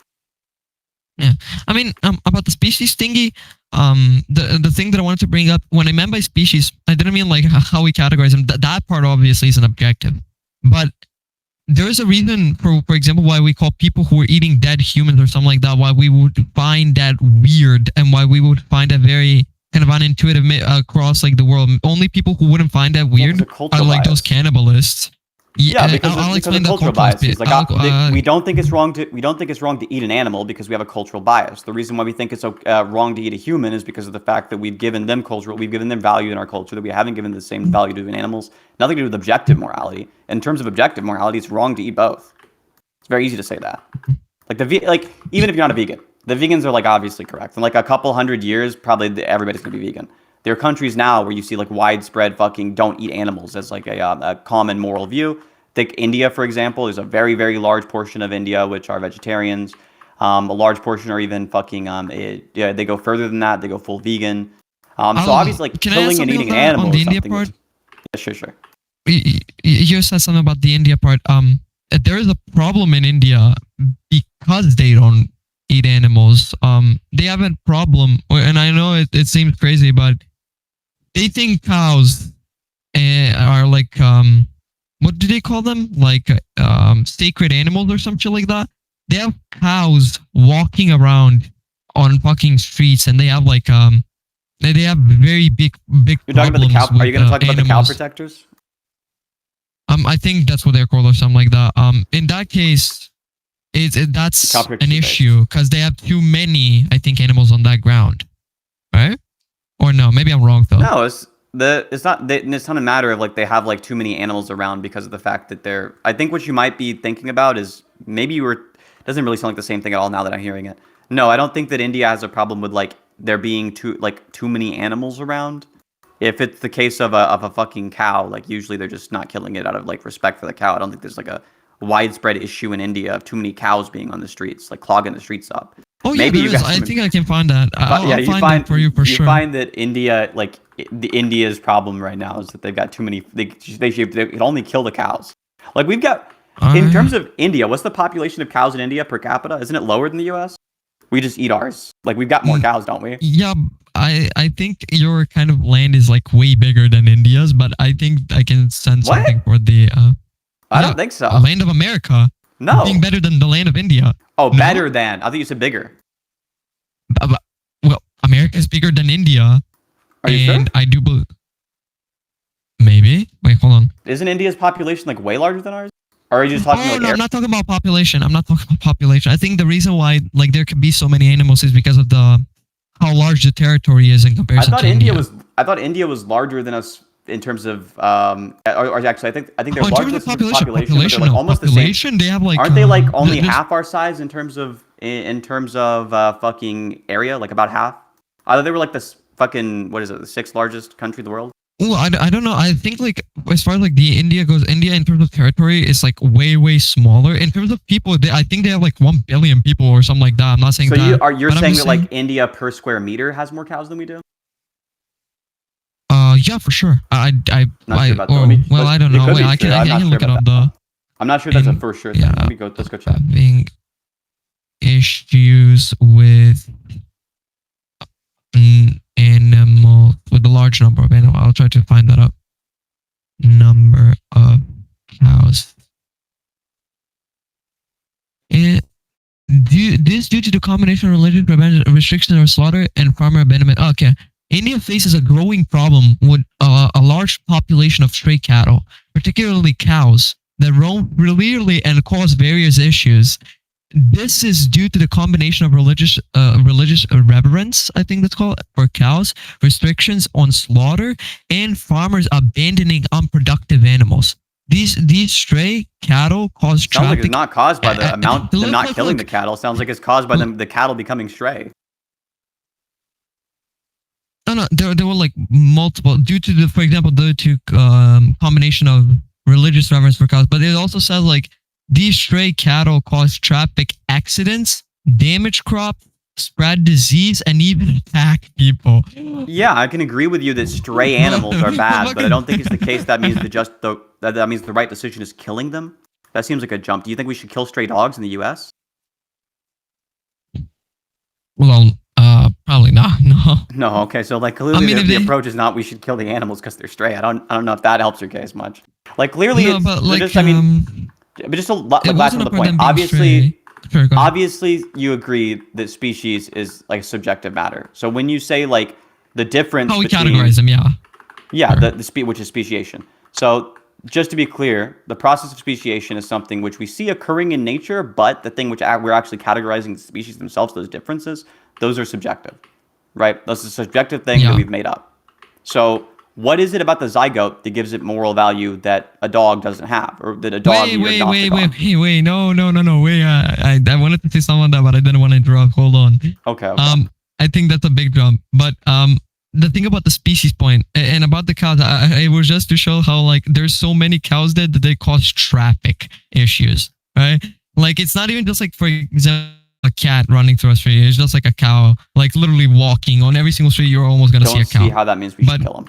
B: Yeah, I mean, about the species thingy, the thing that I wanted to bring up, when I meant by species, I didn't mean like how we categorize them. That part obviously is an objective, but there is a reason, for example, why we call people who are eating dead humans or something like that, why we would find that weird, and why we would find that very kind of unintuitive across like the world. Only people who wouldn't find that weird are like those cannibalists.
A: Yeah, because of cultural biases. Like we don't think it's wrong to eat an animal because we have a cultural bias. The reason why we think it's wrong to eat a human is because of the fact that we've given them value in our culture that we haven't given the same value to animals. Nothing to do with objective morality. In terms of objective morality, it's wrong to eat both. It's very easy to say that. Like even if you're not a vegan, the vegans are like obviously correct. In like a couple hundred years, probably everybody's gonna be vegan. There are countries now where you see like widespread fucking don't eat animals as like a common moral view. Think India, for example, there's a very, very large portion of India which are vegetarians. A large portion are even fucking, they go further than that. They go full vegan. So obviously like killing and eating an animal is something. Yeah, sure.
B: you said something about the India part. There is a problem in India because they don't eat animals. They have a problem, and I know it seems crazy, but they think cows are like what do they call them? Like sacred animals or some shit like that. They have cows walking around on fucking streets, and they have like they have very big
A: You're talking about the cow. Are you going to talk about the cow protectors?
B: I think that's what they're called or something like that. In that case, that's an issue because they have too many, I think, animals on that ground, right? Or no, maybe I'm wrong though.
A: No, it's not a matter of like they have like too many animals around because of the fact that they're. I think what you might be thinking about is maybe doesn't really sound like the same thing at all now that I'm hearing it. No, I don't think that India has a problem with like there being too many animals around. If it's the case of a fucking cow, like usually they're just not killing it out of like respect for the cow. I don't think there's like a widespread issue in India of too many cows being on the streets, like clogging the streets up.
B: Oh maybe yeah, I think I can find that. I'll find that for you for sure.
A: You find that India, like India's problem right now is that they've got too many. They can only kill the cows. Like we've got in terms of India, what's the population of cows in India per capita? Isn't it lower than the U.S.? We just eat ours. Like we've got more cows, don't we?
B: Yeah, I think your kind of land is like way bigger than India's, but I think I can send something for the.
A: I don't think so.
B: Land of America.
A: No.
B: Being better than the land of India.
A: Oh, no? Better than. I think you said bigger.
B: Well, America is bigger than India.
A: Are you sure?
B: I do believe. Maybe. Wait, hold on.
A: Isn't India's population like way larger than ours? Or are you just talking
B: no, I'm not talking about population. I'm not talking about population. I think the reason why like there could be so many animals is because of how large the territory is in comparison to India.
A: I thought India was larger than us in terms of or actually I think they're larger in population, but they're like almost the same.
B: They have like
A: aren't they like only half our size in terms of fucking area, like about half? I thought they were like this fucking what is it, the 6th largest country in the world?
B: Well, I don't know. I think like as far as like the India goes, India in terms of territory is like way smaller. In terms of people, I think they have like 1 billion people or something like that. I'm not saying
A: so
B: that.
A: You're saying that like India per square meter has more cows than we do?
B: Yeah, for sure. I don't know.
A: Wait,
B: I can look it up.
A: I'm not sure that's a for sure thing.
B: Yeah,
A: Let's go check.
B: Having issues with animal with a large number of animals. I'll try to find that up. Number of cows. This due to the combination of religious restriction or slaughter and farmer abandonment. Okay. India faces a growing problem with a large population of stray cattle, particularly cows, that roam freely and cause various issues. This is due to the combination of religious reverence, I think that's called, for cows, restrictions on slaughter, and farmers abandoning unproductive animals. These stray cattle cause traffic.
A: Sounds like it's not caused by the amount them not killing the cattle. Sounds like it's caused by the cattle becoming stray.
B: No, there were like multiple due to for example, due to combination of religious reverence for cows, but it also says like these stray cattle cause traffic accidents, damage crops, spread disease, and even attack people.
A: Yeah, I can agree with you that stray animals are bad, but I don't think it's the case that means that means the right decision is killing them. That seems like a jump. Do you think we should kill stray dogs in the U.S.?
B: Well, probably not. No.
A: No. Okay. So like clearly the approach is not we should kill the animals because they're stray. I don't know if that helps your case much. Like clearly, no, but like, just, I mean, but just last on the point. Obviously, you agree that species is like a subjective matter. So when you say like the difference,
B: how we categorize them,
A: yeah, sure. Which is speciation. So just to be clear, the process of speciation is something which we see occurring in nature, but the thing which we're actually categorizing the species themselves, those differences, those are subjective, right? That's a subjective thing that we've made up. So what is it about the zygote that gives it moral value that a dog doesn't have, or that a dog? Wait, no, wait.
B: Wait, I wanted to say something on that, but I didn't want to interrupt. Hold on.
A: Okay.
B: I think that's a big jump, but the thing about the species point and about the cows, it was just to show how like there's so many cows that they cause traffic issues, right? Like it's not even just like, for example, a cat running through a street. It's just like a cow, like literally walking on every single street. You're almost gonna see a cow.
A: Don't see how that means we should kill them.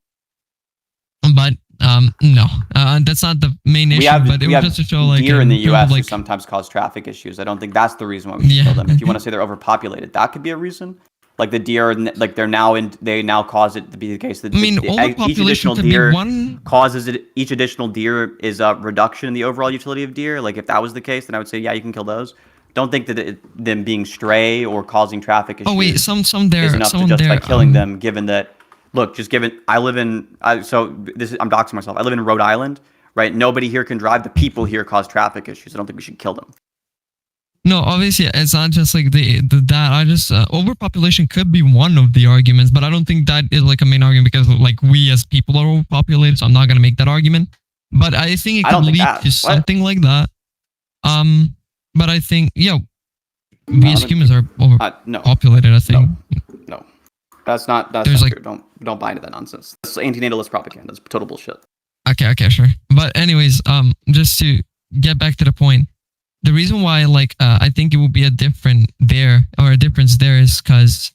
B: But No, that's not the main issue. But it was just to show like
A: deer in the U.S. who sometimes cause traffic issues. I don't think that's the reason why we should kill them. If you want to say they're overpopulated, that could be a reason. Like the deer, like they now cause it to be the case that each additional deer causes it. Each additional deer is a reduction in the overall utility of deer. Like if that was the case, then I would say yeah, you can kill those. Don't think that them being stray or causing traffic issues.
B: Oh wait, some there
A: is enough
B: to
A: justify killing them. Given that, look, just given I'm doxing myself. I live in Rhode Island, right? Nobody here can drive. The people here cause traffic issues. I don't think we should kill them.
B: No, obviously it's not just like that. I just overpopulation could be one of the arguments, but I don't think that is like a main argument because like we as people are overpopulated. So I'm not gonna make that argument. But I think it could lead to something like that. But I think we as humans are overpopulated. I think
A: no, that's not true. Don't buy into that nonsense. That's antinatalist propaganda. That's total bullshit.
B: Okay, sure. But anyways, just to get back to the point. The reason why, I think it will be a difference there is because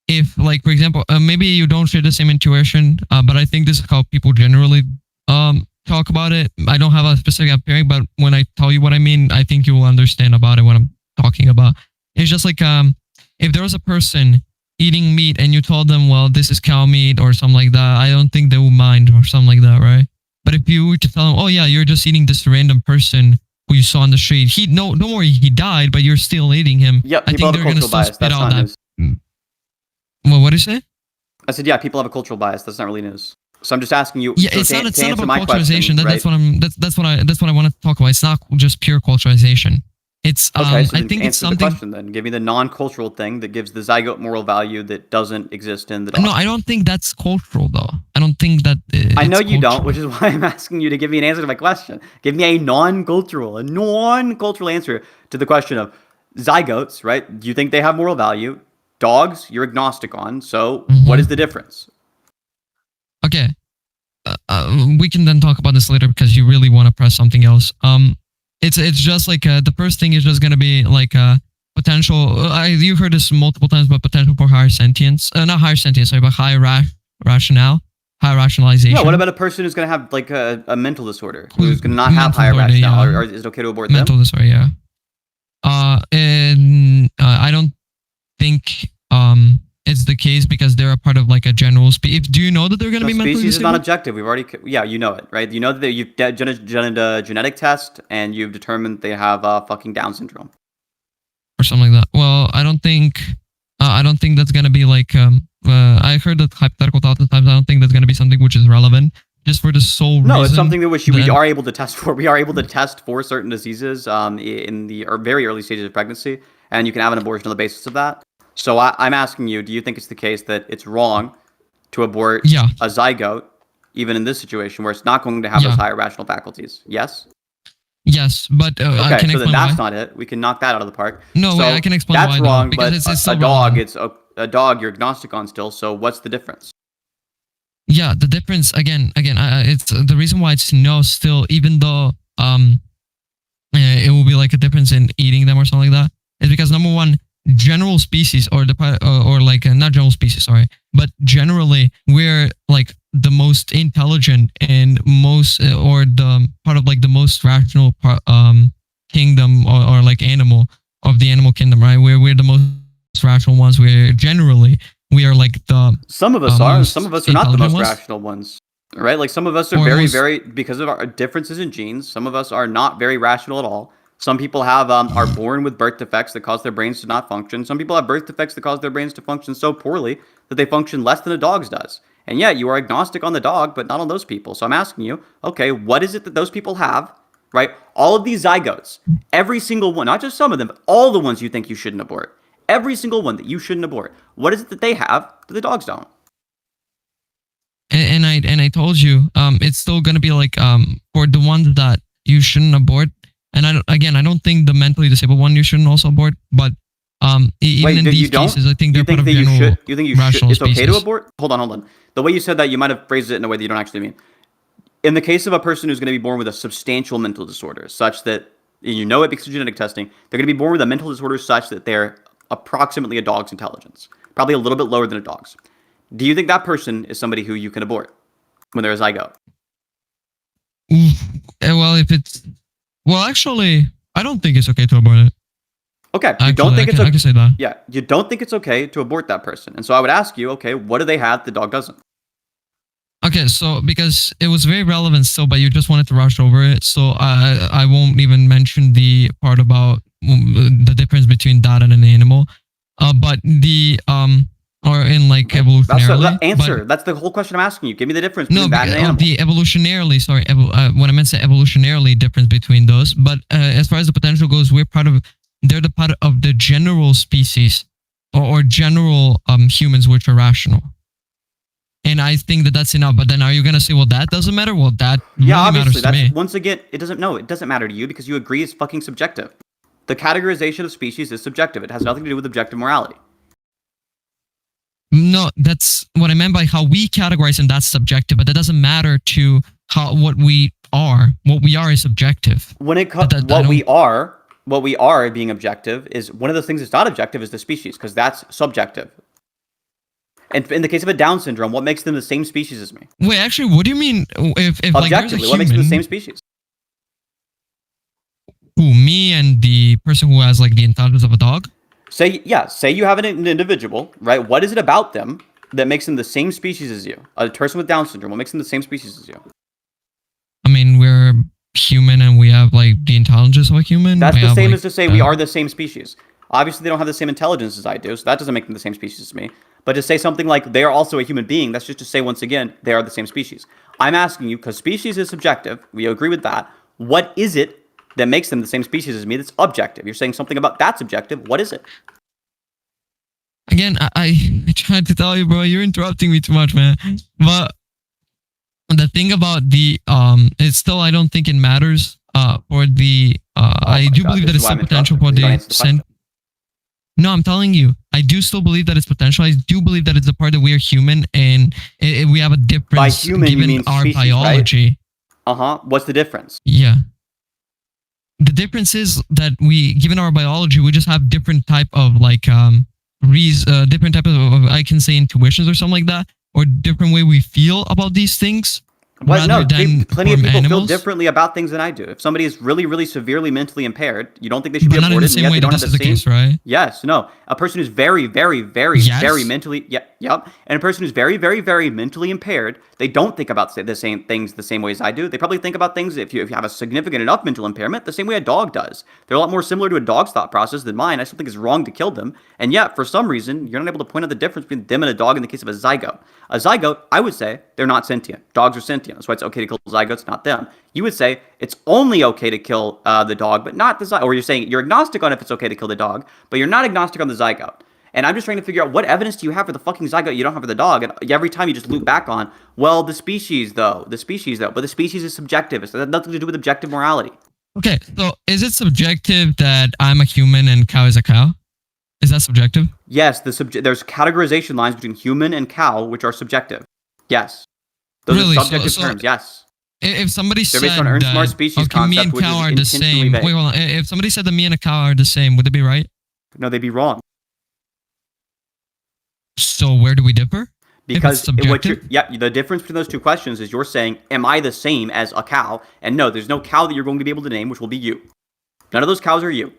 B: if, for example, maybe you don't share the same intuition, but I think this is how people generally talk about it. I don't have a specific pairing, but when I tell you what I mean, I think you will understand about it what I'm talking about. It's just like if there was a person eating meat and you told them, well, this is cow meat or something like that, I don't think they will mind or something like that, right? But if you were to tell them, oh yeah, you're just eating this random person who you saw on the street. Don't worry, he died, but you're still eating him.
A: Yep, people have a cultural bias. That's not news.
B: Well, what did you say?
A: I said, yeah, people have a cultural bias. That's not really news. So I'm just asking you.
B: Yeah, it's not about culturalization. That's what I want to talk about. It's not just pure culturalization. It's
A: okay. So
B: I think it's something.
A: The question then. Give me the non-cultural thing that gives the zygote moral value that doesn't exist in the dog.
B: No, I don't think that's cultural though. I don't think that.
A: I know you don't, which is why I'm asking you to give me an answer to my question. Give me a non-cultural answer to the question of zygotes. Right? Do you think they have moral value? Dogs, you're agnostic on. So what is the difference?
B: Okay. We can then talk about this later because you really want to press something else. It's just like the first thing is just gonna be like potential. You heard this multiple times, but potential for higher sentience. Not higher sentience, sorry, but higher rationale, higher rationalization.
A: Yeah. What about a person who's gonna have like a mental disorder, who's gonna not have higher rationale, or is it okay to abort them?
B: Mental disorder, yeah. And I don't think it's the case because they're a part of like a general species. Do you know that they're going to be mentally
A: species
B: disabled?
A: Is not objective. We've already, you know it, right? You know that you've done a genetic test and you've determined they have fucking Down syndrome
B: or something like that. Well, I don't think that's going to be like. I heard that hypothetical thoughts sometimes. I don't think that's going to be something which is relevant. Just for the sole reason.
A: No, it's something that we are able to test for. We are able to test for certain diseases in the very early stages of pregnancy, and you can have an abortion on the basis of that. So I'm asking you, do you think it's the case that it's wrong to abort a zygote, even in this situation where it's not going to have those higher rational faculties? Yes?
B: Yes, but
A: okay, so then that's not it. We can knock that out of the park.
B: No,
A: so
B: I can explain
A: that's
B: why.
A: Wrong,
B: because
A: but
B: it's
A: a dog, it's a dog you're agnostic on still, so what's the difference?
B: Yeah, the difference, again, it's the reason why it's no still, even though it will be like a difference in eating them or something like that, is because number one, general species or not general species, sorry, but generally we're like the most intelligent and most or the part of like the most rational kingdom or like animal of the animal kingdom, right? We're the most rational ones. We are like the
A: some of us are not the most rational ones, right? Like some of us are very because of our differences in genes. Some of us are not very rational at all. Some people have are born with birth defects that cause their brains to not function. Some people have birth defects that cause their brains to function so poorly that they function less than a dog's does. And yet you are agnostic on the dog, but not on those people. So I'm asking you, okay, what is it that those people have, right? All of these zygotes, every single one, not just some of them, but all the ones you think you shouldn't abort. Every single one that you shouldn't abort. What is it that they have that the dogs don't?
B: And I told you, it's still gonna be like for the ones that you shouldn't abort. And I don't think the mentally disabled one you shouldn't also abort. But even in these cases, I think they're part of general rational
A: it's
B: species.
A: Okay to abort? Hold on. The way you said that, you might have phrased it in a way that you don't actually mean. In the case of a person who's going to be born with a substantial mental disorder, such that you know it because of genetic testing, they're going to be born with a mental disorder such that they're approximately a dog's intelligence, probably a little bit lower than a dog's. Do you think that person is somebody who you can abort when they're a zygote?
B: it's well, actually, I don't think it's okay to abort it.
A: Okay, you don't think it's okay? I can say that. Yeah, you don't think it's okay to abort that person, and so I would ask you, okay, what do they have the dog doesn't?
B: Okay, so because it was very relevant still, but you just wanted to rush over it, so I won't even mention the part about the difference between that and an animal. But the or in like evolutionarily.
A: That's the whole question I'm asking you. Give me the difference between that and an animal.
B: The evolutionarily. Sorry, what I meant to say evolutionarily difference between those. But as far as the potential goes, they're the part of the general species or general humans which are rational. And I think that that's enough. But then are you going to say, well, that doesn't matter? Well, that really matters to me.
A: Once again, it doesn't matter to you because you agree it's fucking subjective. The categorization of species is subjective. It has nothing to do with objective morality.
B: No, that's what I meant by how we categorize, and that's subjective. But that doesn't matter to what we are. What we are is subjective.
A: When it comes what we are being objective is one of the things that's not objective is the species because that's subjective. And in the case of a Down syndrome, what makes them the same species as me?
B: Wait, actually, what do you mean if
A: objectively, what makes them the same species?
B: Who, me and the person who has like the intelligence of a dog?
A: Say you have an individual, right? What is it about them that makes them the same species as you? A person with Down syndrome, what makes them the same species as you?
B: I mean, we're human and we have like the intelligence of a human.
A: That's the same as to say we are the same species. Obviously, they don't have the same intelligence as I do, so that doesn't make them the same species as me. But to say something like they are also a human being, that's just to say, once again, they are the same species. I'm asking you, because species is subjective, we agree with that. What is it that makes them the same species as me that's objective? You're saying something about that's subjective. What is it?
B: Again, I tried to tell you, bro, you're interrupting me too much, man. But the thing about the, it's still, I don't think it matters for the, I do believe that it's some potential for the No, I'm telling you, I do still believe that it's potential. I do believe that it's a part that we are human and we have a difference
A: by human, given you mean
B: our
A: species,
B: biology.
A: Right? What's the difference?
B: Yeah. The difference is that given our biology, we just have different type of like, different type of, I can say intuitions or something like that, or different way we feel about these things.
A: Well, no, plenty of people feel differently about things than I do. If somebody is really, really severely mentally impaired, you don't think they should be aborted, and yet they don't have the same. Case, right? Yes, no. A person who's very, very, very, very mentally, and a person who's very, very, very mentally impaired, they don't think about the same things the same way as I do. They probably think about things, if you have a significant enough mental impairment, the same way a dog does. They're a lot more similar to a dog's thought process than mine. I still think it's wrong to kill them, and yet for some reason, you're not able to point out the difference between them and a dog in the case of a zygote. A zygote, I would say, they're not sentient. Dogs are sentient. That's why it's okay to kill zygotes, not them. You would say it's only okay to kill the dog, but not the zygote. Or you're saying you're agnostic on if it's okay to kill the dog, but you're not agnostic on the zygote. And I'm just trying to figure out what evidence do you have for the fucking zygote you don't have for the dog. And every time you just loop back on, well, the species though. But the species is subjective. It has nothing to do with objective morality.
B: Okay, so is it subjective that I'm a human and cow is a cow? Is that subjective?
A: Yes, there's categorization lines between human and cow, which are subjective. Yes. Those are subjective terms, yes.
B: If somebody said
A: based on Ernst species
B: okay, me and cow are the same. Wait, hold on. If somebody said that me and a cow are the same, would it be right?
A: No, they'd be wrong.
B: So where do we differ?
A: Because the difference between those two questions is you're saying, am I the same as a cow? And no, there's no cow that you're going to be able to name, which will be you. None of those cows are you.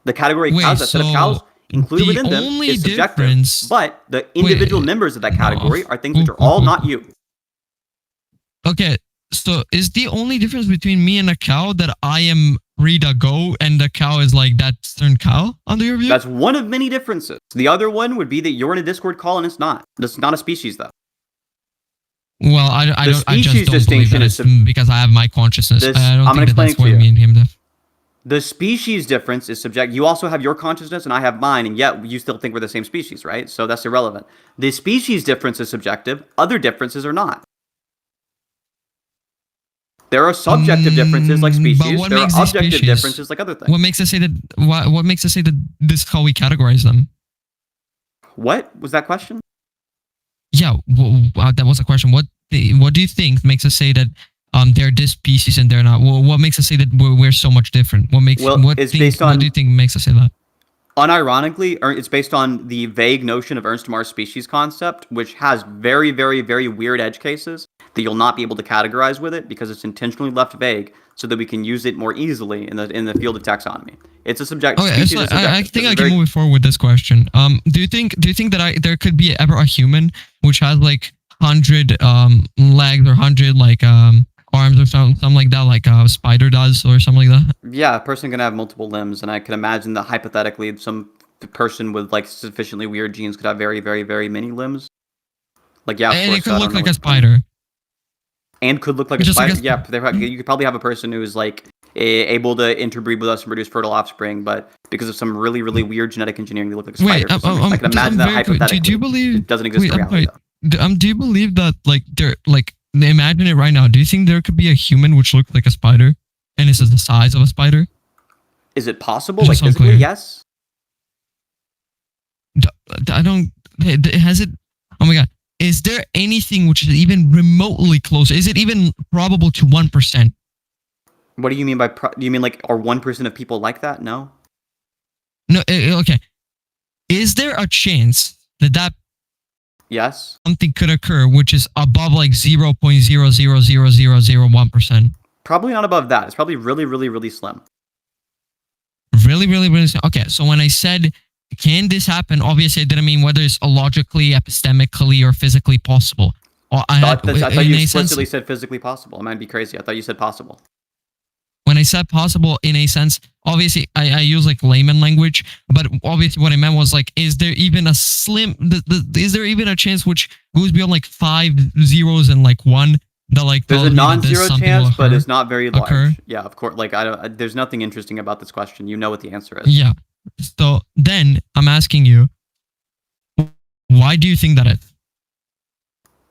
A: The category cows, that set of cows included within them is subjective, but the individual members of that category are things which are all not you.
B: Okay, so is the only difference between me and a cow that I am Freedagoat and the cow is like that certain cow under your view?
A: That's one of many differences. The other one would be that you're in a Discord call and it's not. It's not a species though.
B: Well, I just don't believe that it's because I have my consciousness. I don't think that's what me and him did.
A: The species difference is subjective. You also have your consciousness and I have mine, and yet you still think we're the same species, right? So that's irrelevant. The species difference is subjective. Other differences are not. There are subjective differences like species. There are objective differences like other things.
B: What makes us say that? What makes us say that this is how we categorize them?
A: What was that question?
B: Yeah, that was a question. What do you think makes us say that they're this species and they're not? What makes us say that we're so much different? What do you think makes us say that?
A: Unironically, it's based on the vague notion of Ernst Mars species concept, which has very, very, very weird edge cases that you'll not be able to categorize with it because it's intentionally left vague so that we can use it more easily in the field of taxonomy. It's a subject.
B: Okay, so I think I can move forward with this question. Do you think that there could be ever a human which has like 100 legs or 100 like arms or something like that, like a spider does or something like that?
A: Yeah, a person can have multiple limbs, and I can imagine that hypothetically some person with like sufficiently weird genes could have very, very, very many limbs. Like, yeah, of
B: and
A: course,
B: it could look like a spider.
A: And could look like a spider. Yeah, you could probably have a person who is like able to interbreed with us and produce fertile offspring, but because of some really, really weird genetic engineering, they look like a spider. I can imagine that hypothetically.
B: Do you believe
A: it doesn't exist in reality?
B: Do you believe that like imagine it right now? Do you think there could be a human which looks like a spider and is the size of a spider?
A: Is it possible? Like physically, yes.
B: I don't. Has it? Oh my god. Is there anything which is even remotely close? Is it even probable to 1%?
A: What do you mean by? Do you mean like are 1% of people like that? No.
B: No. Okay. Is there a chance that
A: yes
B: something could occur which is above like 0.0000001%?
A: Probably not above that. It's probably really, really, really slim.
B: Really, really, really slim. Okay. So when I said, can this happen? Obviously, I didn't mean whether it's logically, epistemically, or physically possible.
A: I thought you explicitly said physically possible. I might be crazy. I thought you said possible.
B: When I said possible, in a sense, obviously, I use like layman language, but obviously what I meant was like, is there even a is there even a chance which goes beyond like 5 zeros and like 1? That like
A: there's a non-zero chance, but it's not very large. Yeah, of course. Like there's nothing interesting about this question. You know what the answer is.
B: Yeah. So then I'm asking you, why do you think that is?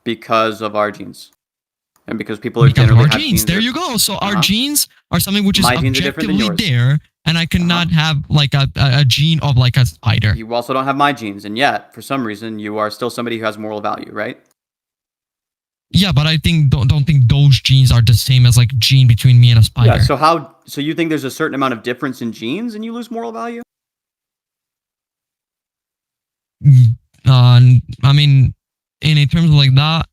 A: Because of our genes. And because people are generally have genes.
B: There you go. So our genes are something which is objectively there, and I cannot have like a gene of like a spider.
A: You also don't have my genes, and yet, for some reason, you are still somebody who has moral value, right?
B: Yeah, but I think don't think those genes are the same as like gene between me and a spider.
A: Yeah, so you think there's a certain amount of difference in genes and you lose moral value?
B: I mean, in terms of like that,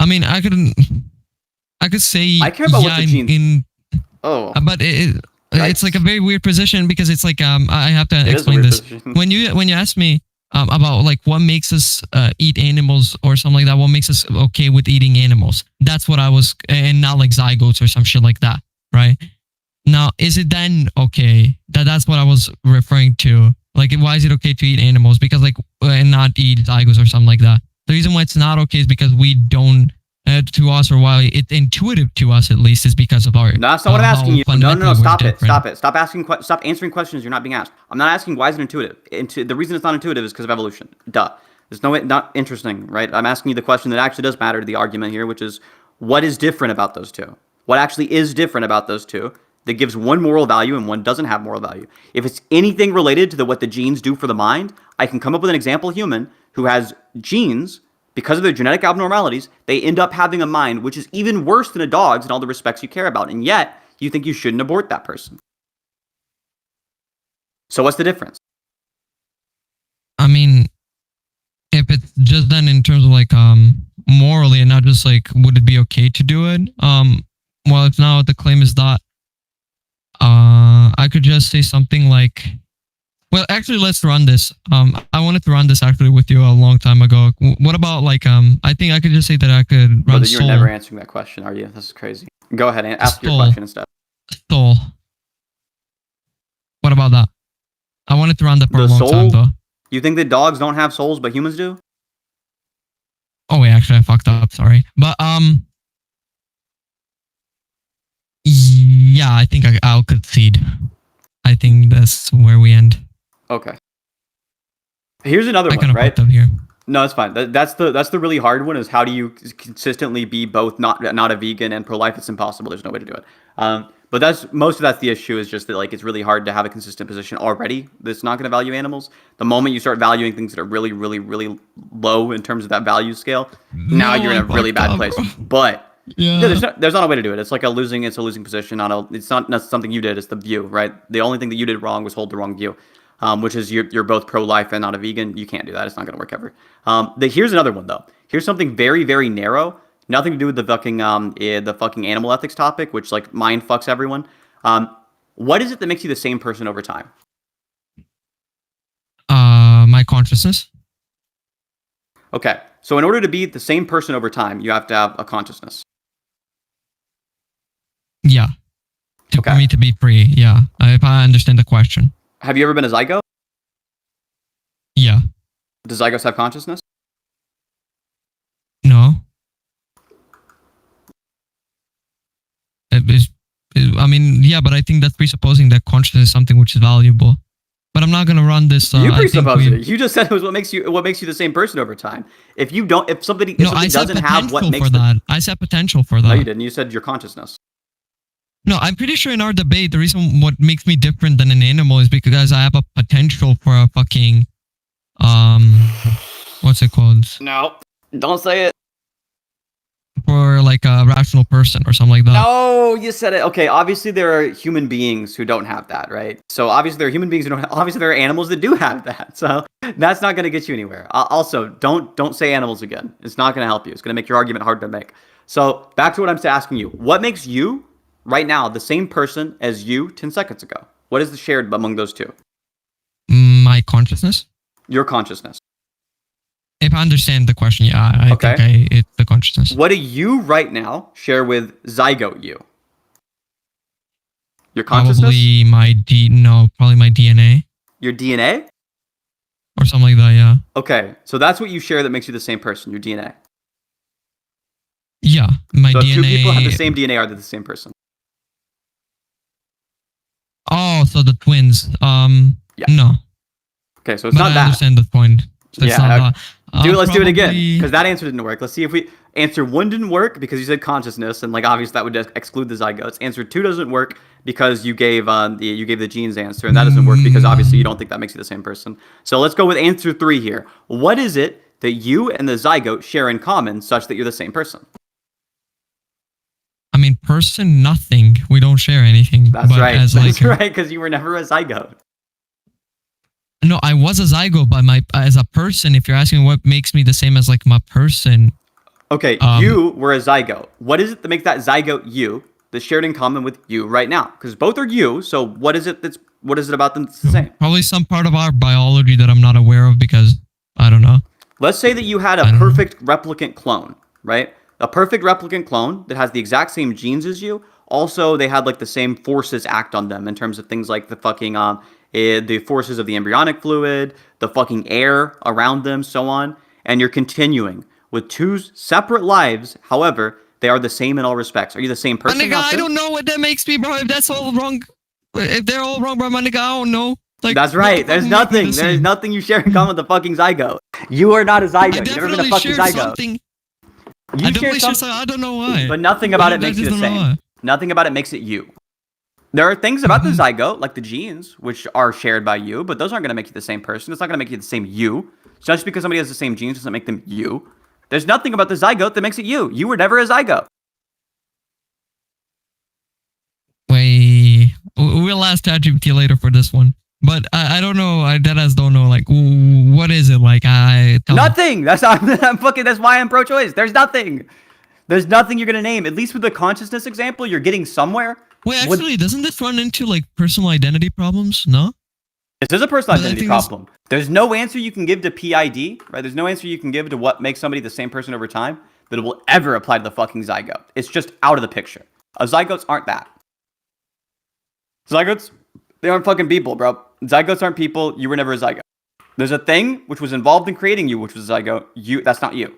B: I mean, I could say
A: I care about what the genes.
B: But it's like a very weird position because it's like I have to explain this. When you ask me about like what makes us eat animals or something like that, what makes us okay with eating animals? That's what I was, and not like zygotes or some shit like that, right? Now, is it then okay? That's what I was referring to. Like, why is it okay to eat animals? Because like, and not eat zygotes or something like that. The reason why it's not okay is because we don't, to us, or why it's intuitive to us at least, is because of our.
A: No, that's not what I'm asking you. No, stop it. Stop answering questions you're not being asked. I'm not asking why is it intuitive. The reason it's not intuitive is because of evolution. Duh. There's no way, not interesting, right? I'm asking you the question that actually does matter to the argument here, which is what is different about those two? What actually is different about those two that gives one moral value and one doesn't have moral value? If it's anything related to what the genes do for the mind, I can come up with an example human who has genes. Because of their genetic abnormalities, they end up having a mind which is even worse than a dog's in all the respects you care about. And yet, you think you shouldn't abort that person. So what's the difference?
B: I mean, if it's just then in terms of like morally and not just like would it be okay to do it? Well, if now the claim is that I could just say something like, well, actually, let's run this. I wanted to run this actually with you a long time ago. What about like I think I could just say that I could run
A: Brother, you're never answering that question, are you? This is crazy. Go ahead and ask your question instead.
B: Soul. What about that? I wanted to run that for a long time though.
A: You think that dogs don't have souls, but humans do?
B: Oh wait, actually, I fucked up. Sorry, but yeah, I think I'll concede. I think that's where we end.
A: Okay. Here's another one, right?
B: Up here.
A: No, it's fine. That's the really hard one. Is how do you consistently be both not a vegan and pro-life? It's impossible. There's no way to do it. But that's the issue. Is just that like it's really hard to have a consistent position already. That's not going to value animals. The moment you start valuing things that are really, really, really low in terms of that value scale, now you're in a really bad place. But yeah, there's not a way to do it. It's like a losing position. It's not something you did. It's the view, right? The only thing that you did wrong was hold the wrong view. which is you're both pro-life and not a vegan. You can't do that. It's not going to work ever. Here's another one though. Here's something very, very narrow. Nothing to do with the fucking animal ethics topic, which like mind fucks everyone. What is it that makes you the same person over time?
B: My consciousness.
A: Okay, so in order to be the same person over time, you have to have a consciousness.
B: Yeah. For me to be free, yeah. If I understand the question.
A: Have you ever been a zygote?
B: Yeah.
A: Do zygotes have consciousness?
B: No. I mean, yeah, but I think that's presupposing that consciousness is something which is valuable. But I'm not gonna run this.
A: You presuppose it. You just said it was what makes you the same person over time. If somebody doesn't have what makes
B: that. I said potential for that.
A: No, you didn't. You said your consciousness.
B: No, I'm pretty sure in our debate, the reason what makes me different than an animal is because I have a potential for a fucking, what's it called?
A: No, don't say it.
B: For like a rational person or something like that.
A: No, you said it. Okay, obviously there are human beings who don't have that, right? So obviously there are human beings who don't. Obviously there are animals that do have that. So that's not going to get you anywhere. Also, don't say animals again. It's not going to help you. It's going to make your argument hard to make. So back to what I'm asking you. What makes you right now the same person as you 10 seconds ago? What is the shared among those two?
B: My consciousness.
A: Your consciousness.
B: If I understand the question, yeah, I think it's the consciousness.
A: What do you right now share with zygote you? Your consciousness?
B: Probably my DNA.
A: Your DNA?
B: Or something like that, yeah.
A: Okay, so that's what you share that makes you the same person, your DNA.
B: Yeah, my
A: so
B: DNA.
A: So if two people have the same DNA, are they the same person?
B: Oh, so the twins.
A: Yeah.
B: No.
A: Okay, so it's not that.
B: I understand the point. So
A: yeah. Let's do it again, because that answer didn't work. Let's see if answer 1 didn't work because you said consciousness, and like obviously that would exclude the zygotes. Answer 2 doesn't work because you gave the genes answer, and that doesn't work because obviously you don't think that makes you the same person. So let's go with answer 3 here. What is it that you and the zygote share in common such that you're the same person?
B: I mean, person, nothing. We don't share anything.
A: That's right. That's right, because you were never a zygote.
B: No, I was a zygote, but as a person, if you're asking what makes me the same as like my person.
A: Okay, you were a zygote. What is it that makes that zygote you that's shared in common with you right now? Because both are you, so what is it about them that's the same?
B: Probably some part of our biology that I'm not aware of because I don't know.
A: Let's say that you had a perfect replicant clone, right? A perfect replicant clone that has the exact same genes as you. Also, they had like the same forces act on them in terms of things like the fucking the forces of the embryonic fluid, the fucking air around them, so on. And you're continuing with 2 separate lives. However, they are the same in all respects. Are you the same person?
B: Nigga, I don't know what that makes me, bro. If that's all wrong, if they're all wrong, bro, my nigga, I don't know.
A: Like, that's right. There's nothing. There's nothing you share in common with the fucking zygote. You are not a zygote. You've never been a fucking zygote.
B: Something. I definitely share something. I don't know why.
A: But nothing about it makes you the same. Nothing about it makes it you. There are things about the zygote, like the genes, which are shared by you, but those aren't going to make you the same person. It's not going to make you the same you. So just because somebody has the same genes doesn't make them you. There's nothing about the zygote that makes it you. You were never a zygote.
B: Wait, we'll ask ChatGPT later for this one. But I don't know. I deadass don't know. Like, what is it like?
A: Nothing. That's why I'm pro-choice. There's nothing. There's nothing you're gonna name. At least with the consciousness example, you're getting somewhere.
B: Wait, actually, doesn't this run into like personal identity problems? No.
A: This is a personal identity problem. There's no answer you can give to PID, right? There's no answer you can give to what makes somebody the same person over time that will ever apply to the fucking zygote. It's just out of the picture. Zygotes aren't that. Zygotes, they aren't fucking people, bro. Zygotes aren't people. You were never a zygote. There's a thing which was involved in creating you, which was a zygote. That's not you.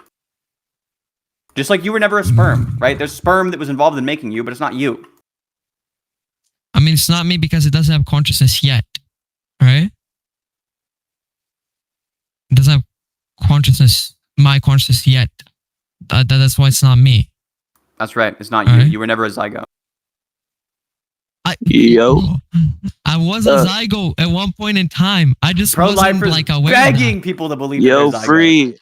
A: Just like you were never a sperm, right? There's sperm that was involved in making you, but it's not you.
B: I mean, it's not me because it doesn't have consciousness yet, right? It doesn't have consciousness, my consciousness yet. That's why it's not me.
A: That's right. It's not you. Right? You were never a zygote.
B: I was a zygote at one point in time. I just wasn't like aware
A: begging people to believe they're a zygote.
C: Free.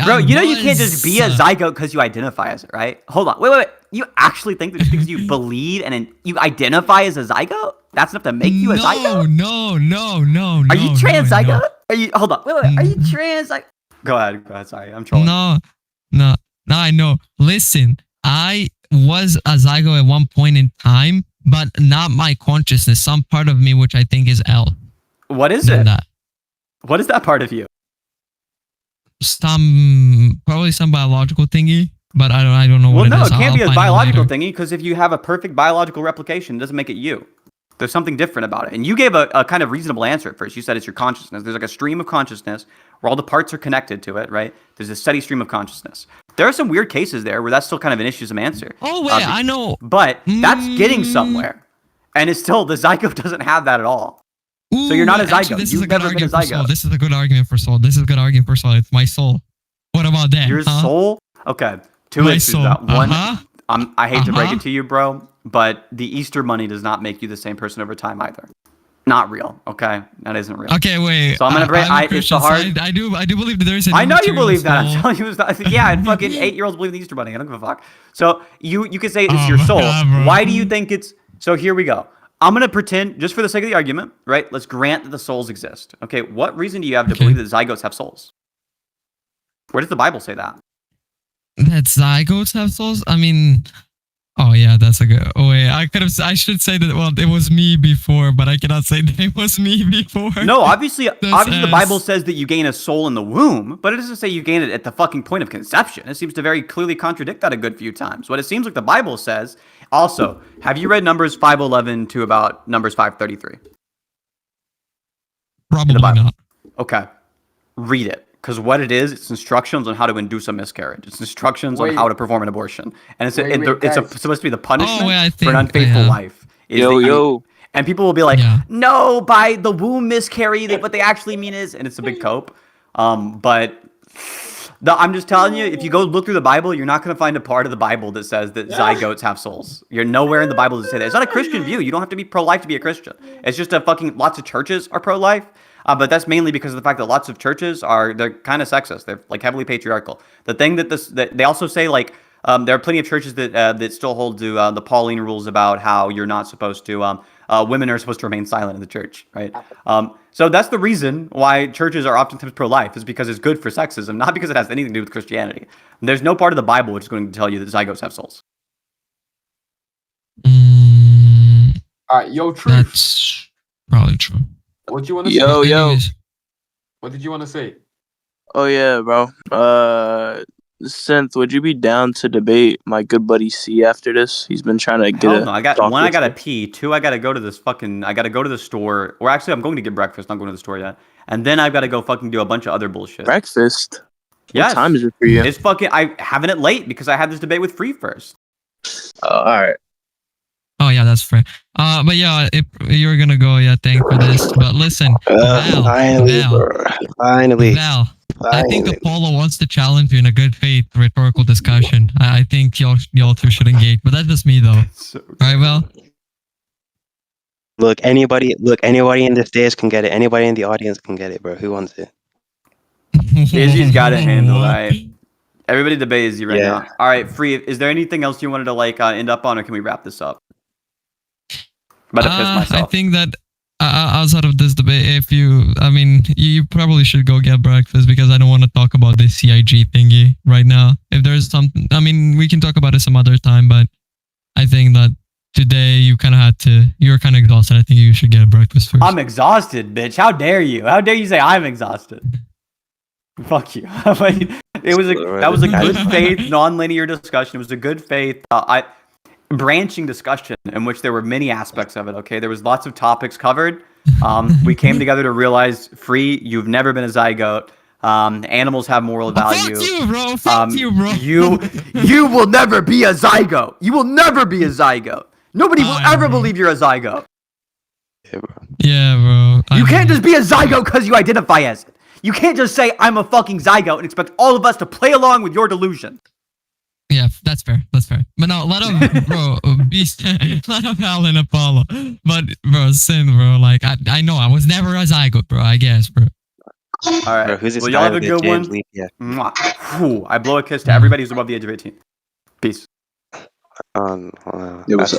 A: Bro, you know you can't just be a zygote because you identify as it, right? Hold on. Wait. You actually think that just because you believe and you identify as a zygote? That's enough to make you a zygote?
B: No.
A: Are you transzygote? Are you? Hold on. Wait. Are you trans? Go ahead. Sorry, I'm trolling.
B: No. I know. Listen, I was a zygote at one point in time, but not my consciousness. Some part of me, which I think is L.
A: What is it? What is that part of you?
B: Probably some biological thingy, but I don't know what it is.
A: Well, no, it can't be a biological thingy, because if you have a perfect biological replication, it doesn't make it you. There's something different about it. And you gave a kind of reasonable answer at first. You said it's your consciousness. There's like a stream of consciousness where all the parts are connected to it, right? There's a steady stream of consciousness. There are some weird cases there where that's still kind of an issue as an answer.
B: Oh, wait, I know.
A: But that's getting somewhere. And it's still, the zygote doesn't have that at all.
B: Ooh,
A: so you're not a zygote.
B: Actually,
A: You've never been a zygote.
B: This is a good argument for soul. It's my soul. What about that?
A: Your soul? Okay. Two issues with that. One, I hate to break it to you, bro, but the Easter money does not make you the same person over time either. Not real, okay? That isn't real.
B: Okay, wait.
A: So I'm gonna break. It's the hard.
B: I do believe that there is.
A: I know you believe that. I'm telling you, yeah. And fucking 8-year-olds believe in the Easter bunny. I don't give a fuck. So you could say it's your soul. God, why do you think it's? So here we go. I'm gonna pretend, just for the sake of the argument, right? Let's grant that the souls exist. Okay. What reason do you have to believe that zygotes have souls? Where does the Bible say that?
B: That zygotes have souls? I mean, oh yeah, that's a good. Oh wait, I should say that. Well, it was me before, but I cannot say that it was me before.
A: No, obviously, the Bible says that you gain a soul in the womb, but it doesn't say you gain it at the fucking point of conception. It seems to very clearly contradict that a good few times. What it seems like the Bible says. Also, have you read Numbers 5:11 to about Numbers 5:33?
B: Probably not.
A: Okay, read it. Because what it is, it's instructions on how to induce a miscarriage. It's instructions on how to perform an abortion. And it's supposed to be the punishment for an unfaithful wife. And people will be like, no, by the womb miscarry, what they actually mean is, and it's a big cope. But I'm just telling you, if you go look through the Bible, you're not going to find a part of the Bible that says that zygotes have souls. You're nowhere in the Bible to say that. It's not a Christian view. You don't have to be pro-life to be a Christian. It's just lots of churches are pro-life. But that's mainly because of the fact that lots of churches they're kind of sexist. They're like heavily patriarchal. The thing that they also say, like, there are plenty of churches that still hold to the Pauline rules about how you're not supposed to, women are supposed to remain silent in the church, right? So that's the reason why churches are oftentimes pro-life, is because it's good for sexism, not because it has anything to do with Christianity. There's no part of the Bible which is going to tell you that zygotes have souls.
C: All right, yo, Truth.
B: That's probably true.
C: What you want to say?
D: Yo.
C: What did you want to say?
D: Oh yeah, bro. Sinthe, would you be down to debate my good buddy C after this? He's been trying to get
A: no. I gotta pee. 2, I gotta go to the store. Or actually, I'm going to get breakfast. Not going to the store yet. And then I've got to go fucking do a bunch of other bullshit.
D: Breakfast?
A: Yes.
D: What time is it for you?
A: It's fucking. I having it late because I had this debate with Free first.
D: All right.
B: Oh yeah, that's fair. But yeah, if you're gonna go, thank for this. But listen, Val, I think Apollo wants to challenge you in a good faith rhetorical discussion. I think y'all two should engage. But that's just me though. Right, Val?
E: Look, anybody in the stage can get it. Anybody in the audience can get it, bro. Who wants it?
A: Izzy's got it handled, right? Everybody debate Izzy right now. All right, Free. Is there anything else you wanted to end up on, or can we wrap this up? I'm about to piss myself.
B: I think that outside of this debate, you probably should go get breakfast, because I don't want to talk about this CIG thingy right now. If there's something, we can talk about it some other time, but I think that today you're kind of exhausted. I think you should get breakfast first.
A: I'm exhausted, bitch. How dare you? How dare you say I'm exhausted? Fuck you. That was a good faith, non-linear discussion. It was a good faith, branching discussion in which there were many aspects of it. Okay, there was lots of topics covered. We came together to realize, Free, you've never been a zygote. Animals have moral value.
B: Fuck you, bro. Fuck you, bro.
A: You will never be a zygote. You will never be a zygote. Nobody will ever believe you're a zygote.
B: Yeah, bro.
A: You can't just be a zygote because you identify as it. You can't just say I'm a fucking zygote and expect all of us to play along with your delusion.
B: Yeah, that's fair. But no, let him, bro, let him Hal and Apollo. But, bro, Sin, bro, I know I was never a zygote, bro, I guess, bro.
A: All right. Well, y'all have a good one. Mwah. I blow a kiss to everybody who's above the age of 18. Peace.
D: That's